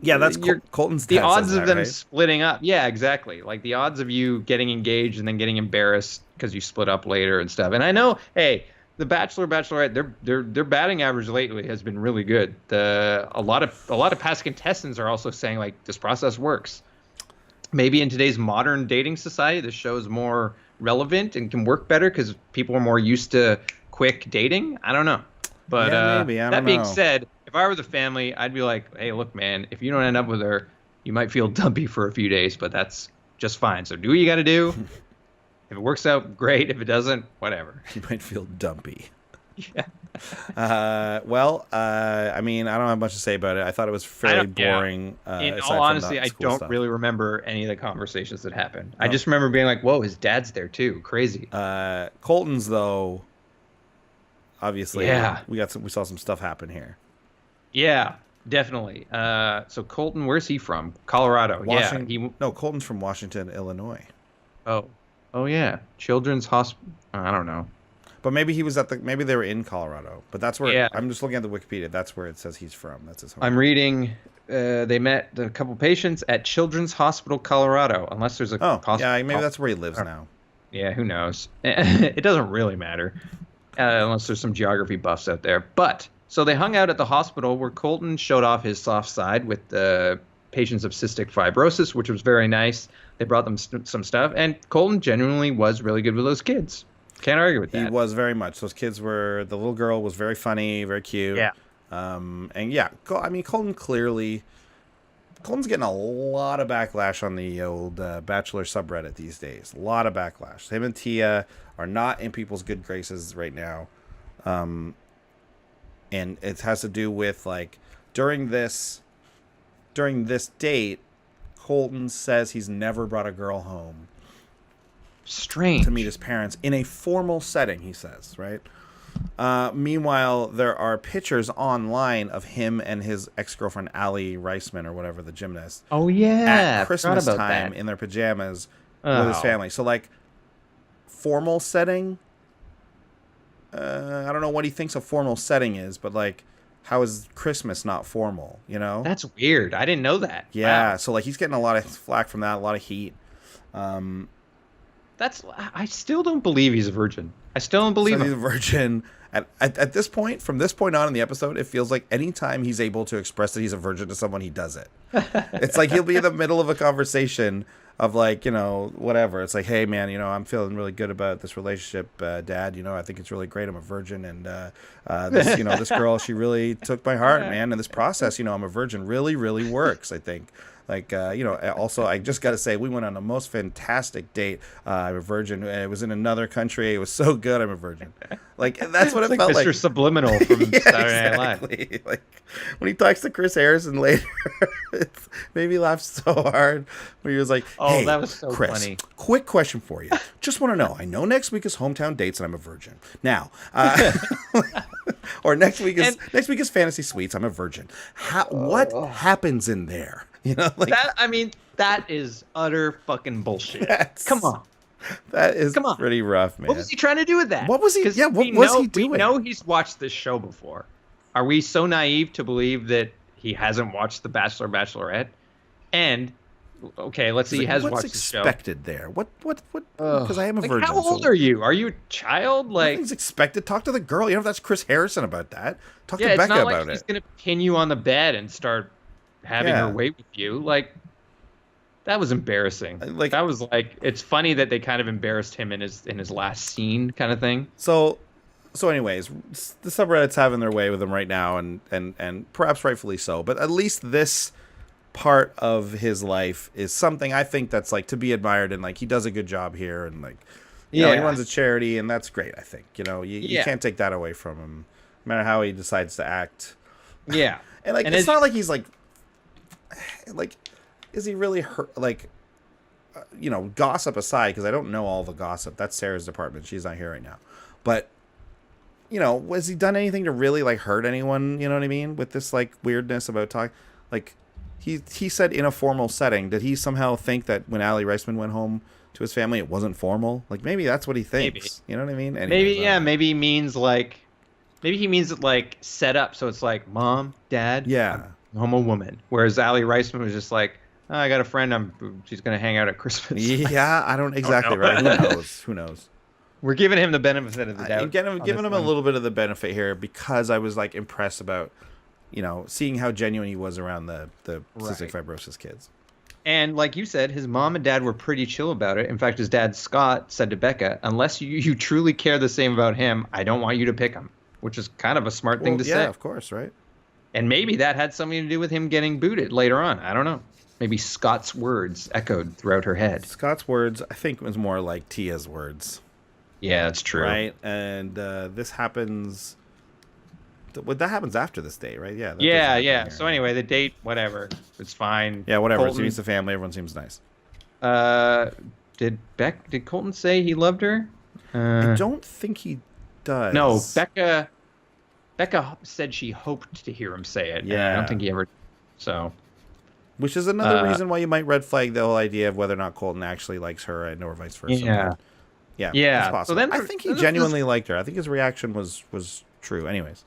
yeah, that's Colton's. The odds of them splitting up, yeah, exactly. Like the odds of you getting engaged and then getting embarrassed because you split up later and stuff. And I know, hey, the Bachelor, Bachelorette, their batting average lately has been really good. A lot of past contestants are also saying like this process works. Maybe in today's modern dating society, this show is more relevant and can work better because people are more used to quick dating. I don't know. But maybe. That being said, if I were the family, I'd be like, hey, look, man, if you don't end up with her, you might feel dumpy for a few days, but that's just fine. So do what you got to do. If it works out, great. If it doesn't, whatever. You might feel dumpy. Yeah. I mean, I don't have much to say about it. I thought it was fairly boring. In all honesty, I don't really remember any of the conversations that happened. I just remember being like, whoa, his dad's there too. Crazy. Colton's, though, obviously, we saw some stuff happen here. Yeah, definitely. So Colton, where's he from? Colorado. No, Colton's from Washington, Illinois. Oh yeah, Children's Hospital. I don't know. But maybe he was maybe they were in Colorado. But that's where I'm just looking at the Wikipedia. That's where it says he's from. That's his home. I'm reading. They met a couple patients at Children's Hospital, Colorado. Unless there's a yeah, maybe that's where he lives now. Yeah, who knows? It doesn't really matter, unless there's some geography buffs out there. But so they hung out at the hospital where Colton showed off his soft side with the patients of cystic fibrosis, which was very nice. They brought them some stuff, and Colton genuinely was really good with those kids. Can't argue with that. He was very much. Those kids the little girl was very funny, very cute. Yeah. And yeah, I mean, Colton's getting a lot of backlash on the old Bachelor subreddit these days. A lot of backlash. Him and Tia are not in people's good graces right now. And it has to do with like during this date, Colton says he's never brought a girl home. Strange. To meet his parents in a formal setting, he says, right? Meanwhile, there are pictures online of him and his ex-girlfriend, Allie Reisman, or whatever, the gymnast. Oh, yeah. At Christmas time in their pajamas with his family. So, like, formal setting, I don't know what he thinks a formal setting is, but, like, how is Christmas not formal, you know? That's weird. I didn't know that. Yeah, wow. So, like, he's getting a lot of flack from that, a lot of heat. I still don't believe he's a virgin. I still don't believe him. He's a virgin. At this point, from this point on in the episode, it feels like anytime he's able to express that he's a virgin to someone, he does it. It's like he'll be in the middle of a conversation of like, you know, whatever. It's like, hey, man, you know, I'm feeling really good about this relationship, Dad. You know, I think it's really great. I'm a virgin. And, this, you know, this girl, she really took my heart, man. And this process, you know, I'm a virgin really, really works, I think. Like, you know, also, I just got to say, we went on the most fantastic date. I'm a virgin. It was in another country. It was so good I'm a virgin. Like, that's what it like felt Mr. like. Subliminal from Saturday Night Live. Like, when he talks to Chris Harrison later, it made me laugh so hard. When he was like, hey, that was so Chris, funny. Quick question for you. Just want to know. I know next week is hometown dates and I'm a virgin. Now, or next week is fantasy suites. I'm a virgin. What happens in there? You know, like that. I mean, that is utter fucking bullshit. Come on. That is pretty rough, man. What was he trying to do with that? What was he? Yeah, what was he doing? We know he's watched this show before. Are we so naive to believe that he hasn't watched The Bachelor, Bachelorette? And okay, let's see. He has watched the show. What's expected there? What? Because I am a virgin. How old are you? Are you a child? Like, nothing's expected. Talk to the girl. You know, if that's Chris Harrison about that. Talk to it's Becca not like about he's it. gonna pin you on the bed and start having her wait with you. Like, that was embarrassing. Like, that was like, it's funny that they kind of embarrassed him in his last scene, kind of thing. So anyways, the subreddit's having their way with him right now, and perhaps rightfully so. But at least this part of his life is something I think that's like to be admired, and like he does a good job here, and like you know, he runs a charity, and that's great. I think you can't take that away from him, no matter how he decides to act. Yeah, and like it's not like he's like is he really hurt? Like, you know, gossip aside, because I don't know all the gossip. That's Sarah's department. She's not here right now. But, you know, has he done anything to really, like, hurt anyone? You know what I mean? With this, like, weirdness about talking. Like, he said in a formal setting. Did he somehow think that when Aly Reisman went home to his family, it wasn't formal? Like, maybe that's what he thinks. Maybe. You know what I mean? Anyways, maybe he means, like, set up. So it's like, mom, dad. Yeah. I'm a woman. Whereas Aly Reisman was just like, oh, I got a friend. She's going to hang out at Christmas. Yeah, I don't exactly right. Who knows? We're giving him the benefit of the doubt. Giving him a little bit of the benefit here because I was like impressed about, you know, seeing how genuine he was around the cystic fibrosis kids. And like you said, his mom and dad were pretty chill about it. In fact, his dad, Scott, said to Becca, unless you truly care the same about him, I don't want you to pick him, which is kind of a smart thing to say. Yeah, of course, right? And maybe that had something to do with him getting booted later on. I don't know. Maybe Scott's words echoed throughout her head. Scott's words, I think, was more like Tia's words. Yeah, that's true. Right? And this happens... That happens after this date, right? Yeah. Yeah. So anyway, the date, whatever. It's fine. Yeah, whatever. Colton, she meets the family. Everyone seems nice. Did Colton say he loved her? I don't think he does. No, Becca said she hoped to hear him say it. Yeah. I don't think he ever... So... Which is another reason why you might red flag the whole idea of whether or not Colton actually likes her or vice versa. Yeah. It's possible. So then I think he genuinely liked her. I think his reaction was true. Anyways.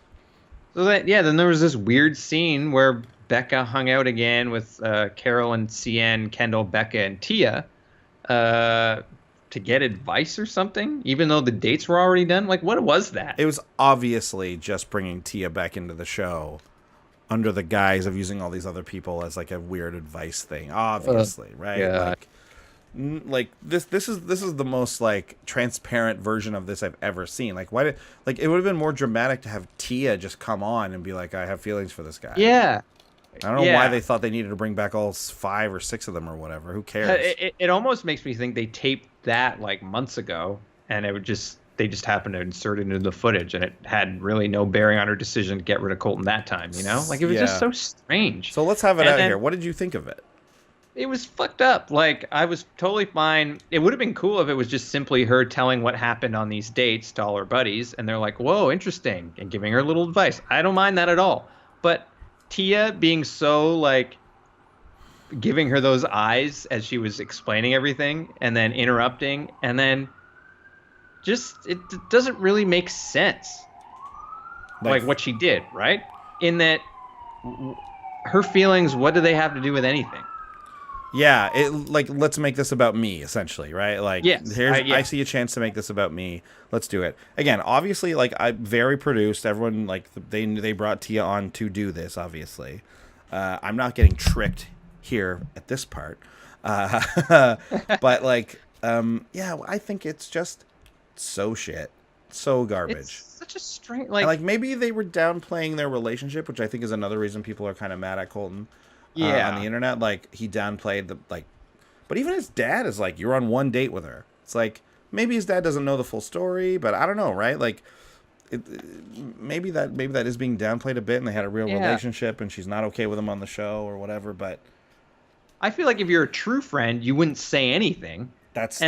So then there was this weird scene where Becca hung out again with Carol and CN, Kendall, Becca, and Tia to get advice or something, even though the dates were already done. Like, what was that? It was obviously just bringing Tia back into the show under the guise of using all these other people as like a weird advice thing, obviously, right? Yeah. Like this is the most like transparent version of this I've ever seen. Like, why did it would have been more dramatic to have Tia just come on and be like, I have feelings for this guy. Yeah. I don't know why they thought they needed to bring back all 5 or 6 of them or whatever. Who cares? It almost makes me think they taped that like months ago, and they just happened to insert it into the footage, and it had really no bearing on her decision to get rid of Colton that time, you know? Like, it was just so strange. So let's have it out here. What did you think of it? It was fucked up. Like, I was totally fine. It would have been cool if it was just simply her telling what happened on these dates to all her buddies, and they're like, whoa, interesting, and giving her a little advice. I don't mind that at all. But Tia being so, like, giving her those eyes as she was explaining everything, and then interrupting, and then... it doesn't really make sense, like what she did, right? In that her feelings, what do they have to do with anything? Yeah, let's make this about me, essentially, right? Like, I see a chance to make this about me. Let's do it. Again, obviously, like, I'm very produced. Everyone, like, they brought Tia on to do this, obviously. I'm not getting tricked here at this part. But, like, I think it's just... so garbage. It's such a strange like maybe they were downplaying their relationship, which I think is another reason people are kind of mad at Colton on the internet. Like, he downplayed but even his dad is like, you're on one date with her. It's like, maybe his dad doesn't know the full story, but I don't know, right? Like, maybe that is being downplayed a bit, and they had a real relationship, and she's not okay with him on the show or whatever. But I feel like if you're a true friend, you wouldn't say anything. First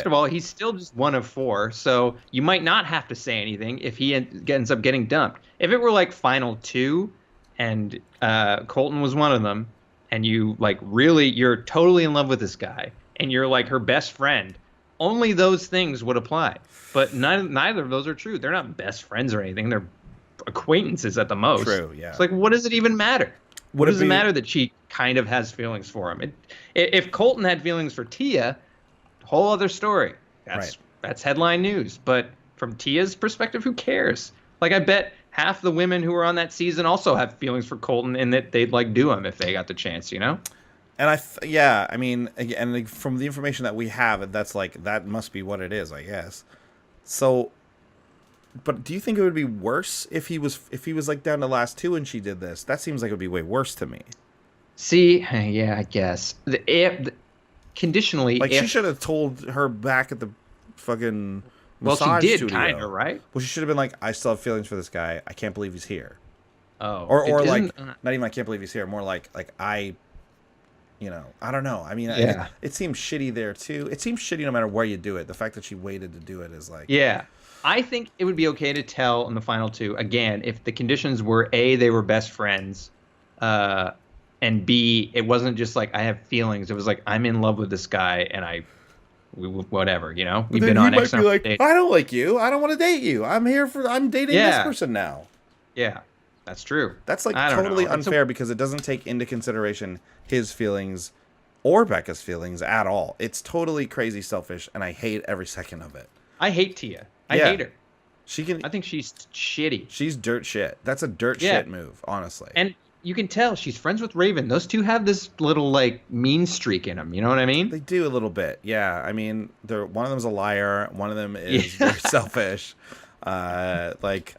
of all, he's still just one of 4, so you might not have to say anything if he ends up getting dumped. If it were like final 2, and Colton was one of them, and you like you're totally in love with this guy, and you're like her best friend, only those things would apply. But neither of those are true. They're not best friends or anything. They're acquaintances at the most. True, yeah. It's like, what does it even matter? What does it matter that she kind of has feelings for him? If Colton had feelings for Tia, whole other story. That's headline news. But from Tia's perspective, who cares? Like, I bet half the women who were on that season also have feelings for Colton, and that they'd like do him if they got the chance, you know? And I mean, again, from the information that we have, that's like, that must be what it is, I guess. So, but do you think it would be worse if he was like down to last 2 and she did this? That seems like it would be way worse to me. See, yeah, I guess. Conditionally, like, she should have told her back at the fucking massage studio. Kind of, right? Well, she should have been like, I still have feelings for this guy. I can't believe he's here. Oh, or like, not even I can't believe he's here. More like I. You know, I don't know. I mean, it seems shitty there, too. It seems shitty no matter where you do it. The fact that she waited to do it is like... Yeah. I think it would be okay to tell in the final 2, again, if the conditions were, A, they were best friends, and B, it wasn't just like, I have feelings. It was like, I'm in love with this guy, and whatever, you know? We've been on X number of dates. I don't like you. I don't want to date you. I'm dating this person now. Yeah. That's true. That's like totally unfair because it doesn't take into consideration his feelings or Becca's feelings at all. It's totally crazy selfish, and I hate every second of it. I hate Tia. I hate her. I think she's shitty. She's dirt shit. That's a dirt shit move, honestly. And you can tell she's friends with Raven. Those two have this little like mean streak in them. You know what I mean? They do a little bit. Yeah. I mean, one of them's a liar. One of them is very selfish. Like,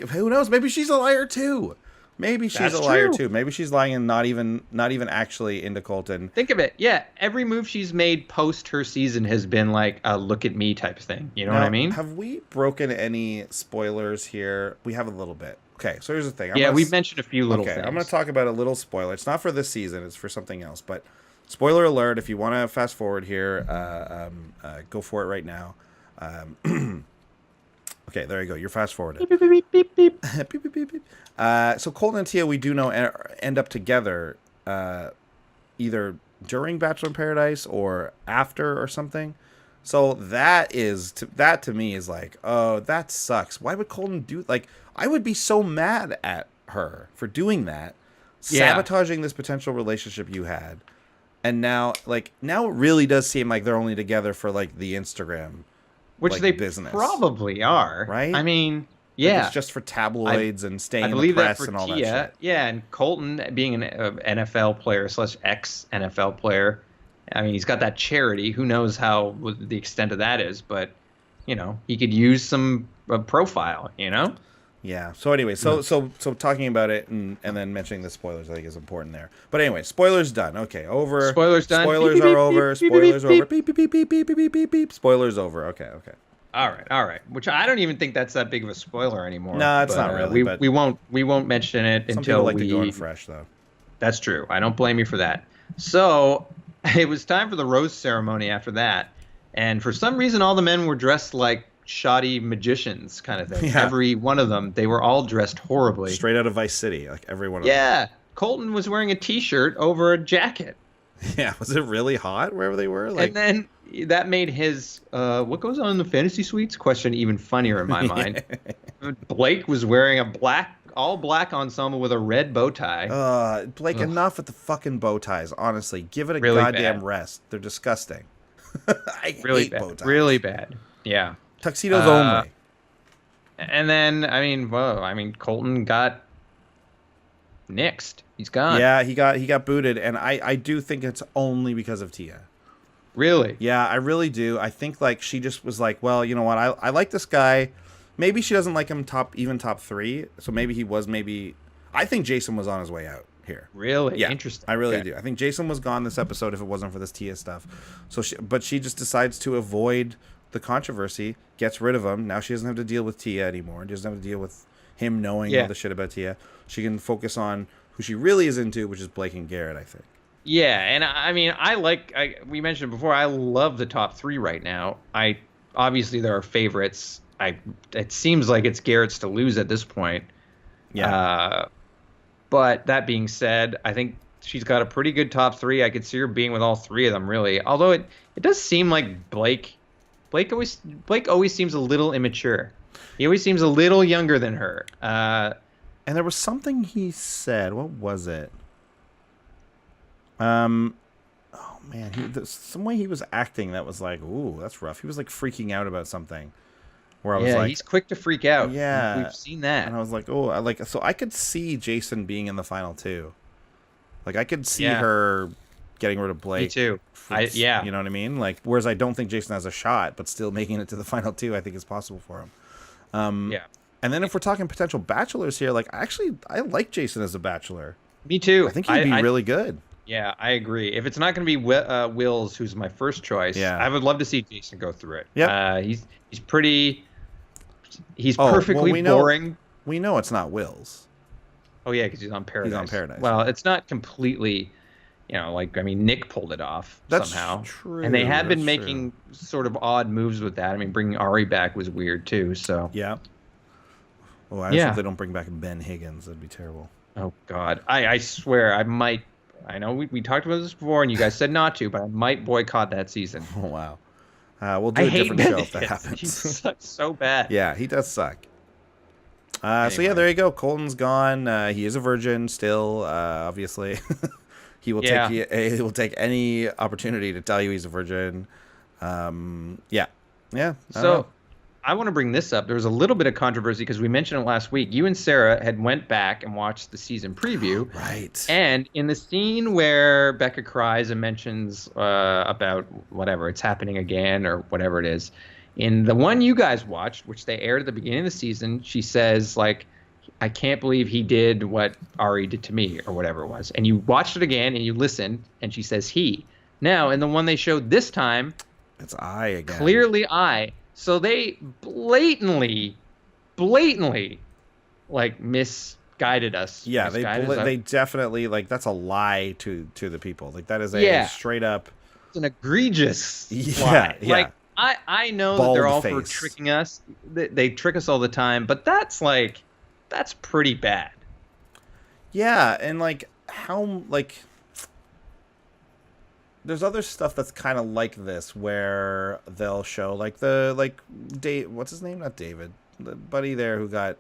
who knows? Maybe she's a liar too. Maybe she's a liar too. Maybe she's lying and not even actually into Colton. Think of it. Yeah, every move she's made post her season has been like a look at me type thing. You know what I mean? Have we broken any spoilers here? We have a little bit. Okay, so here's the thing. We've mentioned a few little things. I'm going to talk about a little spoiler. It's not for this season. It's for something else. But spoiler alert, if you want to fast forward here, go for it right now. Okay, there you go. You're fast forwarded. Beep, beep, beep, beep. Beep, beep, beep, beep. So Colton and Tia, we do know, end up together either during Bachelor in Paradise or after or something. So that to me is like, oh, that sucks. Why would Colton do, like, I would be so mad at her for doing that, sabotaging this potential relationship you had. And now it really does seem like they're only together for like the Instagram. Which like, they business. Probably are, right? I mean, yeah, like it's just for tabloids and staying in the press and all that shit. Yeah, and Colton being an NFL player / ex-NFL player, I mean, he's got that charity. Who knows what the extent of that is? But you know, he could use some profile. You know. Yeah. So anyway, so talking about it and then mentioning the spoilers, I think is important there. But anyway, spoilers done. Okay, over. Spoilers done. Spoilers beep, are beep, over. Beep, spoilers beep, are over. Beep beep beep beep beep beep beep beep. Spoilers over. Okay. All right. Which I don't even think that's that big of a spoiler anymore. No, it's not really. We won't mention it some until people like to go in fresh though. That's true. I don't blame you for that. So it was time for the rose ceremony after that, and for some reason, all the men were dressed like shoddy magicians kind of thing. Yeah. Every one of them, they were all dressed horribly. Straight out of Vice City, like every one of them. Yeah. Colton was wearing a t-shirt over a jacket. Yeah, was it really hot wherever they were? Like... And then that made his what goes on in the fantasy suites question even funnier in my mind. Blake was wearing a all black ensemble with a red bow tie. Blake, enough with the fucking bow ties, honestly. Give it a goddamn rest. They're disgusting. I hate bow ties. Really bad. Yeah. Tuxedos only. And then, Colton got nixed. He's gone. Yeah, he got booted, and I do think it's only because of Tia. Really? Yeah, I really do. I think like she just was like, well, you know what? I like this guy. Maybe she doesn't like him top 3. So maybe he was. Maybe I think Jason was on his way out. here. Really? Yeah, Interesting. I really do. I think Jason was gone this episode if it wasn't for this Tia stuff. So, but she just decides to avoid the controversy, gets rid of him. Now she doesn't have to deal with Tia anymore. She doesn't have to deal with him knowing all the shit about Tia. She can focus on who she really is into, which is Blake and Garrett, I think. Yeah, and I mean, we mentioned before, I love the top 3 right now. Obviously there are favorites. It seems like it's Garrett's to lose at this point. Yeah. But that being said, I think she's got a pretty good top 3. I could see her being with all 3 of them, really. Although it does seem like Blake always seems a little immature. He always seems a little younger than her. And there was something he said. What was it? Oh man, some way he was acting that was like, ooh, that's rough. He was like freaking out about something. Where I was like, he's quick to freak out. Yeah, we've seen that. And I was like, so I could see Jason being in the final 2. Like I could see her getting rid of Blake. Me too. You know what I mean? Like, whereas I don't think Jason has a shot, but still making it to the final 2, I think is possible for him. Yeah. And then if we're talking potential bachelors here, like I like Jason as a bachelor. Me too. I think he'd be really good. Yeah, I agree. If it's not going to be Wills, who's my first choice, I would love to see Jason go through it. Yeah, he's pretty. He's perfectly boring. We know it's not Wills. Oh yeah, because he's on Paradise. He's on Paradise. Well, it's not completely. Nick pulled it off somehow. True. And they have been making sort of odd moves with that. I mean, bringing Ari back was weird too. So yeah. Oh, I hope they don't bring back Ben Higgins. That'd be terrible. Oh God, I swear I might. I know we talked about this before, and you guys said not to, but I might boycott that season. Oh wow. We'll do a different show if that happens. He sucks so bad. Yeah, he does suck. Anyway. So yeah, there you go. Colton's gone. He is a virgin still. Obviously, he will take any opportunity to tell you he's a virgin. Yeah. So I want to bring this up. There was a little bit of controversy because we mentioned it last week. You and Sarah had went back and watched the season preview. Right. And in the scene where Beccak cries and mentions about whatever, it's happening again or whatever it is, in the one you guys watched, which they aired at the beginning of the season, she says, like, I can't believe he did what Ari did to me or whatever it was. And you watched it again and you listened and she says he. Now, in the one they showed this time, it's I again. Clearly I. So they blatantly, like, misguided us. Yeah, they definitely, like, that's a lie to the people. Like, that is a straight up. It's an egregious lie. Yeah. Like, I know that they're all for tricking us. They trick us all the time, but that's pretty bad. Yeah, and there's other stuff that's kind of like this where they'll show Dave, what's his name? Not David, the buddy there who got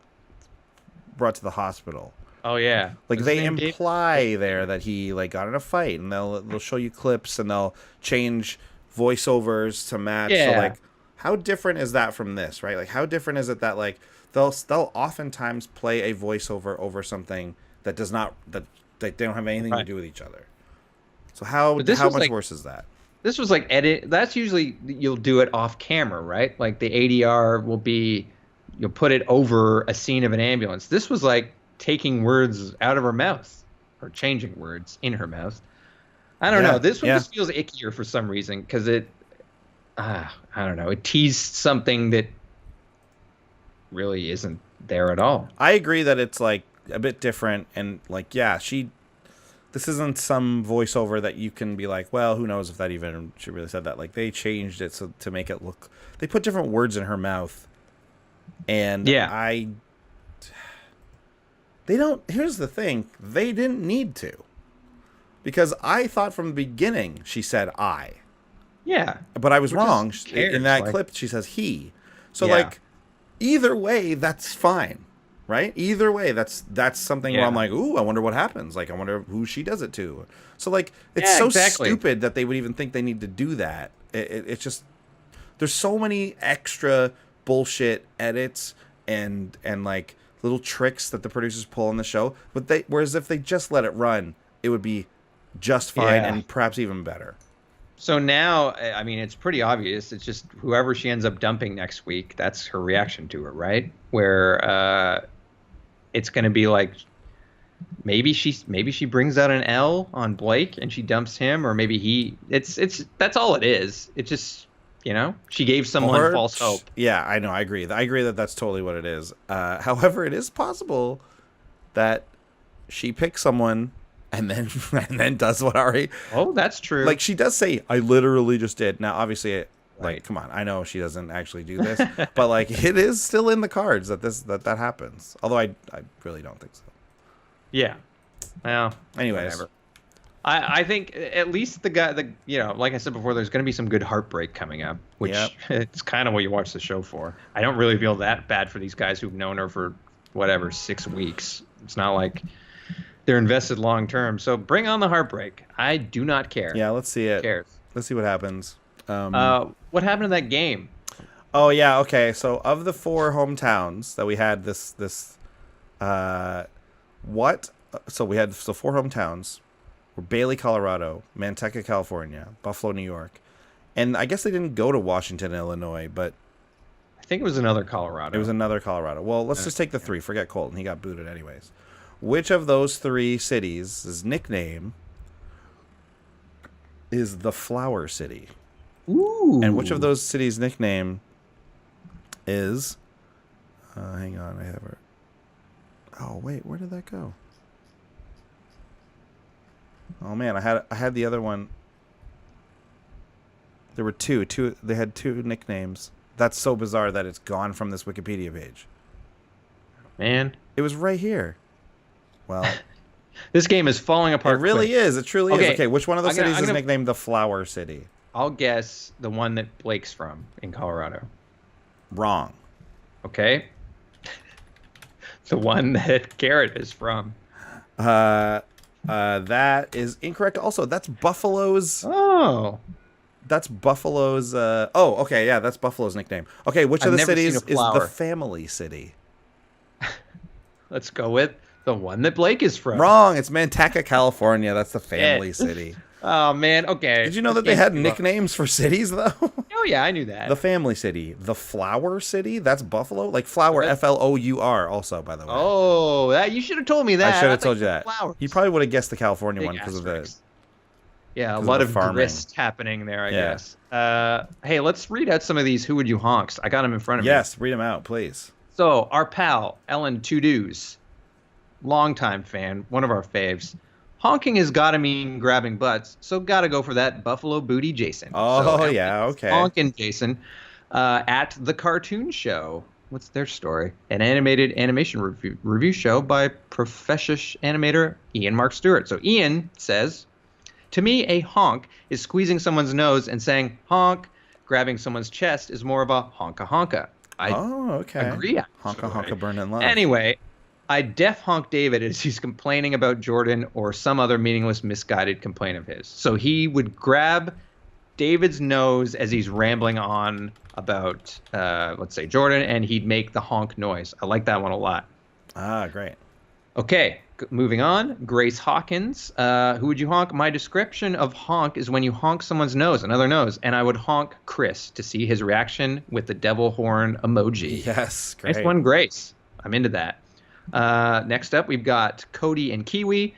brought to the hospital. Oh yeah. Like they imply there that he got in a fight, and they'll show you clips and they'll change voiceovers to match. Yeah. So how different is that from this, right? Like how different is it that they'll oftentimes play a voiceover over something that they don't have anything to do with each other. So how much worse is that? This was edit. That's usually you'll do it off camera, right? Like the ADR will be, you'll put it over a scene of an ambulance. This was like taking words out of her mouth or changing words in her mouth. I don't know. This one just feels ickier for some reason because I don't know. It teased something that really isn't there at all. I agree that it's a bit different and this isn't some voiceover that you can be like, well, who knows if that even she really said that. Like they changed it to make it look. They put different words in her mouth, and they don't. Here's the thing: they didn't need to, because I thought from the beginning she said I. Yeah, but I was wrong. In that clip, she says he. So either way, that's fine. Right? Either way, that's something where I'm like, ooh, I wonder what happens. Like, I wonder who she does it to. So, it's so stupid that they would even think they need to do that. It's just, there's so many extra bullshit edits and little tricks that the producers pull on the show. But whereas if they just let it run, it would be just fine and perhaps even better. So now, I mean, it's pretty obvious. It's just whoever she ends up dumping next week, that's her reaction to it, right? Where, it's going to be like maybe she brings out an L on Blake and she dumps him, or maybe that's all it is. It just, she gave someone false hope. Yeah, I know. I agree that that's totally what it is. However, it is possible that she picks someone and then does what Ari. Oh, that's true. Like, she does say, I literally just did. Now, obviously, like, come on, I know she doesn't actually do this, but like, it is still in the cards that happens. Although I really don't think so. Yeah. Well, anyways, whatever. I think at least the guy, like I said before, there's going to be some good heartbreak coming up, which it's kind of what you watch the show for. I don't really feel that bad for these guys who've known her for 6 weeks. It's not like they're invested long term. So bring on the heartbreak. I do not care. Yeah, let's see it. Who cares? Let's see what happens. What happened to that game? Oh yeah, okay. So of the 4 hometowns that we had, So we had 4 hometowns were Bailey, Colorado, Manteca, California, Buffalo, New York, and I guess they didn't go to Washington, Illinois, but I think it was another Colorado. It was another Colorado. Well, let's just take the 3. Forget Colton; he got booted anyways. Which of those 3 cities' nickname is the Flower City? Ooh. And which of those cities' nickname is? Hang on, I have her. Oh wait, where did that go? Oh man, I had the other one. There were two. They had 2 nicknames. That's so bizarre that it's gone from this Wikipedia page. Man, it was right here. Well, this game is falling apart. It really is. It truly is. Okay, which one of those cities is nicknamed the Flower City? I'll guess the one that Blake's from in Colorado. Wrong. Okay. The one that Garrett is from. That is incorrect. Also, that's Buffalo's. Oh. That's Buffalo's. Okay, yeah, that's Buffalo's nickname. Okay, which of the cities is the Family City? Let's go with the one that Blake is from. Wrong. It's Manteca, California. That's the Family City. Oh man. Okay. Did you know that they had nicknames for cities though? Oh yeah, I knew that. The Family City, the Flower City. That's Buffalo. Like flower, Flour. Also, by the way. Oh, you should have told me that. I should have told you that. Flowers. You probably would have guessed the California one because of the. Yeah, a lot of grist happening there, I guess. Hey, let's read out some of these Who Would You Honks. I got them in front of me. Yes, read them out, please. So, our pal, Ellen Two-Doos, longtime fan, one of our faves. Honking has got to mean grabbing butts, so got to go for that Buffalo Booty Jason. Oh, so, yeah, okay. Honkin' Jason at The Cartoon Show. What's their story? An animated animation review show by professional animator Ian Mark Stewart. So, Ian says, to me, a honk is squeezing someone's nose and saying honk. Grabbing someone's chest is more of a honka-honka. I agree. Honka-honka burn in love. Anyway, I def honk David as he's complaining about Jordan or some other meaningless, misguided complaint of his. So he would grab David's nose as he's rambling on about, let's say, Jordan, and he'd make the honk noise. I like that one a lot. Ah, great. Okay, moving on. Grace Hawkins. Who would you honk? My description of honk is when you honk someone's nose, another nose, and I would honk Chris to see his reaction with the devil horn emoji. Yes, great. Nice one, Grace. I'm into that. Next up, we've got Cody and Kiwi.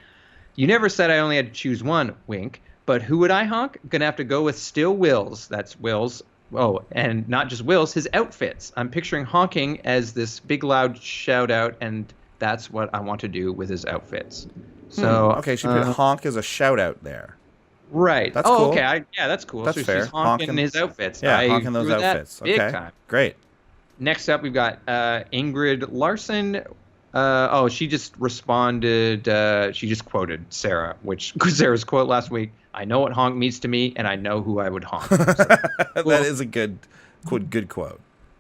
You never said I only had to choose one, wink. But who would I honk? Gonna have to go with Still Wills. That's Wills. Oh, and not just Wills, his outfits. I'm picturing honking as this big loud shout out, and that's what I want to do with his outfits. So okay, so you put honk as a shout out there. Right. That's cool. Okay. That's cool. That's so fair. She's honking his outfits. Yeah, honking those outfits. Big Okay. time. Great. Next up, we've got Ingrid Larson. She just responded. She just quoted Sarah, which Sarah's quote last week. I know what honk means to me, and I know who I would honk. So, cool. That is a good quote.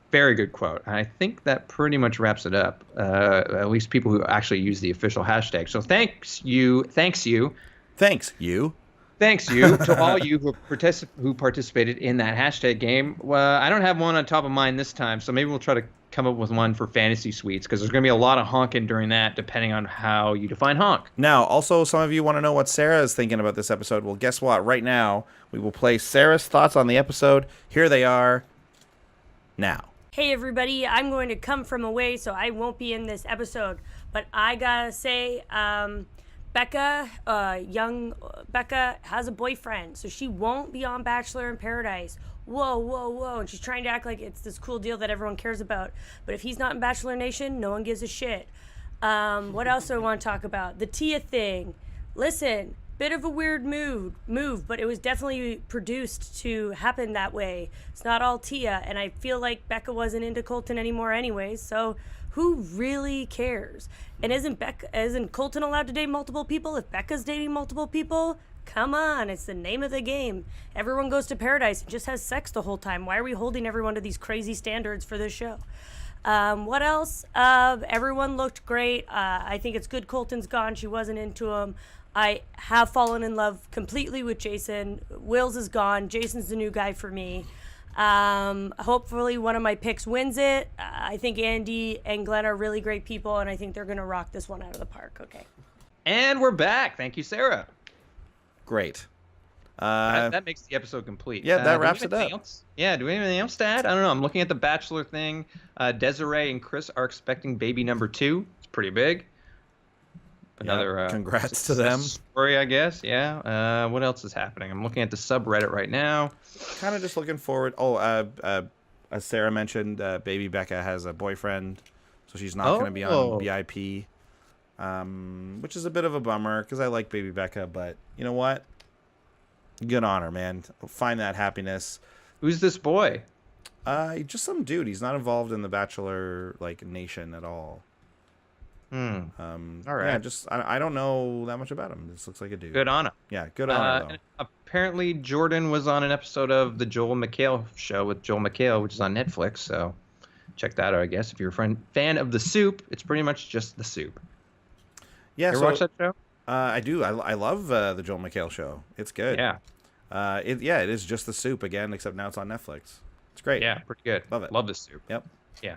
Very good quote. I think that pretty much wraps it up. At least people who actually use the official hashtag. So thanks you to all you who participated in that hashtag game. I don't have one on top of mind this time, so maybe we'll try to come up with one for Fantasy Suites, because there's going to be a lot of honking during that, depending on how you define honk. Now, also, some of you want to know what Sarah is thinking about this episode. Well, guess what? Right now, we will play Sarah's thoughts on the episode. Here they are now. Hey everybody, I'm going to come from away, so I won't be in this episode. But I gotta say, young Becca has a boyfriend, so she won't be on Bachelor in Paradise. Whoa. And she's trying to act like it's this cool deal that everyone cares about. But if he's not in Bachelor Nation, no one gives a shit. What else do I want to talk about? The Tia thing. Listen, bit of a weird move, but it was definitely produced to happen that way. It's not all Tia, and I feel like Becca wasn't into Colton anymore anyways, so who really cares? And isn't Colton allowed to date multiple people if Becca's dating multiple people? Come on, it's the name of the game. Everyone goes to paradise and just has sex the whole time. Why are we holding everyone to these crazy standards for this show? What else? Everyone looked great. I think it's good Colton's gone. She wasn't into him. I have fallen in love completely with Jason. Wills is gone. Jason's the new guy for me. Hopefully one of my picks wins it. I think Andy and Glenn are really great people, and I think they're going to rock this one out of the park. Okay. And we're back. Thank you, Sarah. Great. That makes the episode complete. Yeah, that wraps it up. Else? Yeah, do we have anything else to add? I don't know. I'm looking at the Bachelor thing. Desiree and Chris are expecting baby number 2. It's pretty big. Another congrats to them. Story, I guess. Yeah. What else is happening? I'm looking at the subreddit right now. Kind of just looking forward. As Sarah mentioned, baby Becca has a boyfriend, so she's not going to be on VIP, which is a bit of a bummer because I like baby Becca. But you know what? Good on her, man. Find that happiness. Who's this boy? Just some dude. He's not involved in the Bachelor nation at all. All right. Yeah, I don't know that much about him. This looks like a dude. Good on him. Yeah, good on him, though. Apparently, Jordan was on an episode of the Joel McHale show with Joel McHale, which is on Netflix. So check that out, I guess. If you're a fan of The Soup, it's pretty much just The Soup. Yeah, you ever watch that show? I do. I love the Joel McHale show. It's good. Yeah. It is just The Soup again, except now it's on Netflix. It's great. Yeah, pretty good. Love it. Love The Soup. Yep. Yeah.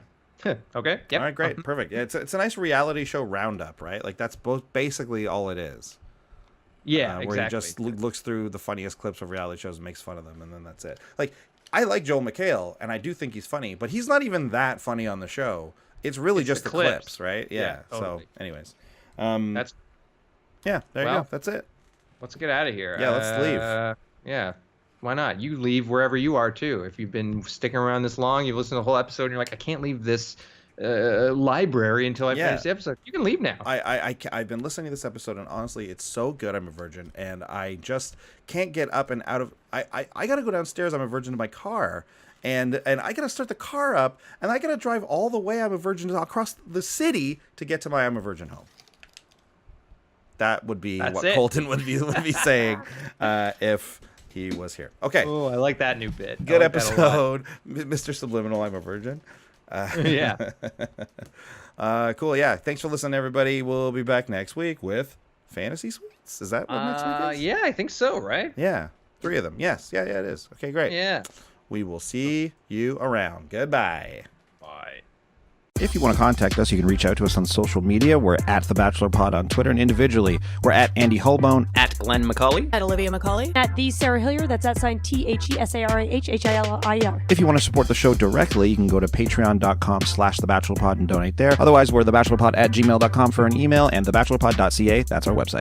Okay. Yep. All right, great. Perfect. Yeah, it's a nice reality show roundup, right? Like that's basically all it is. Yeah, where exactly. he just looks through the funniest clips of reality shows and makes fun of them, and then that's it. Like, I like Joel McHale, and I do think he's funny, but he's not even that funny on the show. It's really just the clips, right? Yeah. Totally. So, anyways, there you go. That's it. Let's get out of here. Yeah, let's leave. Yeah. Why not? You leave wherever you are, too. If you've been sticking around this long, you've listened to the whole episode, and you're like, I can't leave this library until I finish the episode. You can leave now. I've been listening to this episode, and honestly, it's so good. I'm a virgin, and I just can't get up and out of... I got to go downstairs. I'm a virgin to my car, and I got to start the car up, and I got to drive all the way I'm a virgin across the city to get to my I'm a virgin home. That would be Colton would be saying if... he was here. Okay. Oh, I like that new bit. Good episode. Mr. Subliminal, I'm a virgin. Yeah. Cool. Yeah. Thanks for listening, everybody. We'll be back next week with Fantasy Suites. Is that what next week is? Yeah, I think so, right? Yeah. 3 of them. Yes. Yeah, it is. Okay, great. Yeah. We will see you around. Goodbye. Bye. If you want to contact us, you can reach out to us on social media. We're at The Bachelor Pod on Twitter, and individually, we're at Andy Holbone, at Glenn McCauley, at Olivia McCauley, at the Sarah Hillier. That's @TheSarahHillier. If you want to support the show directly, you can go to patreon.com/TheBachelorPod and donate there. Otherwise, we're TheBachelorPod@gmail.com for an email, and TheBachelorPod.ca. That's our website.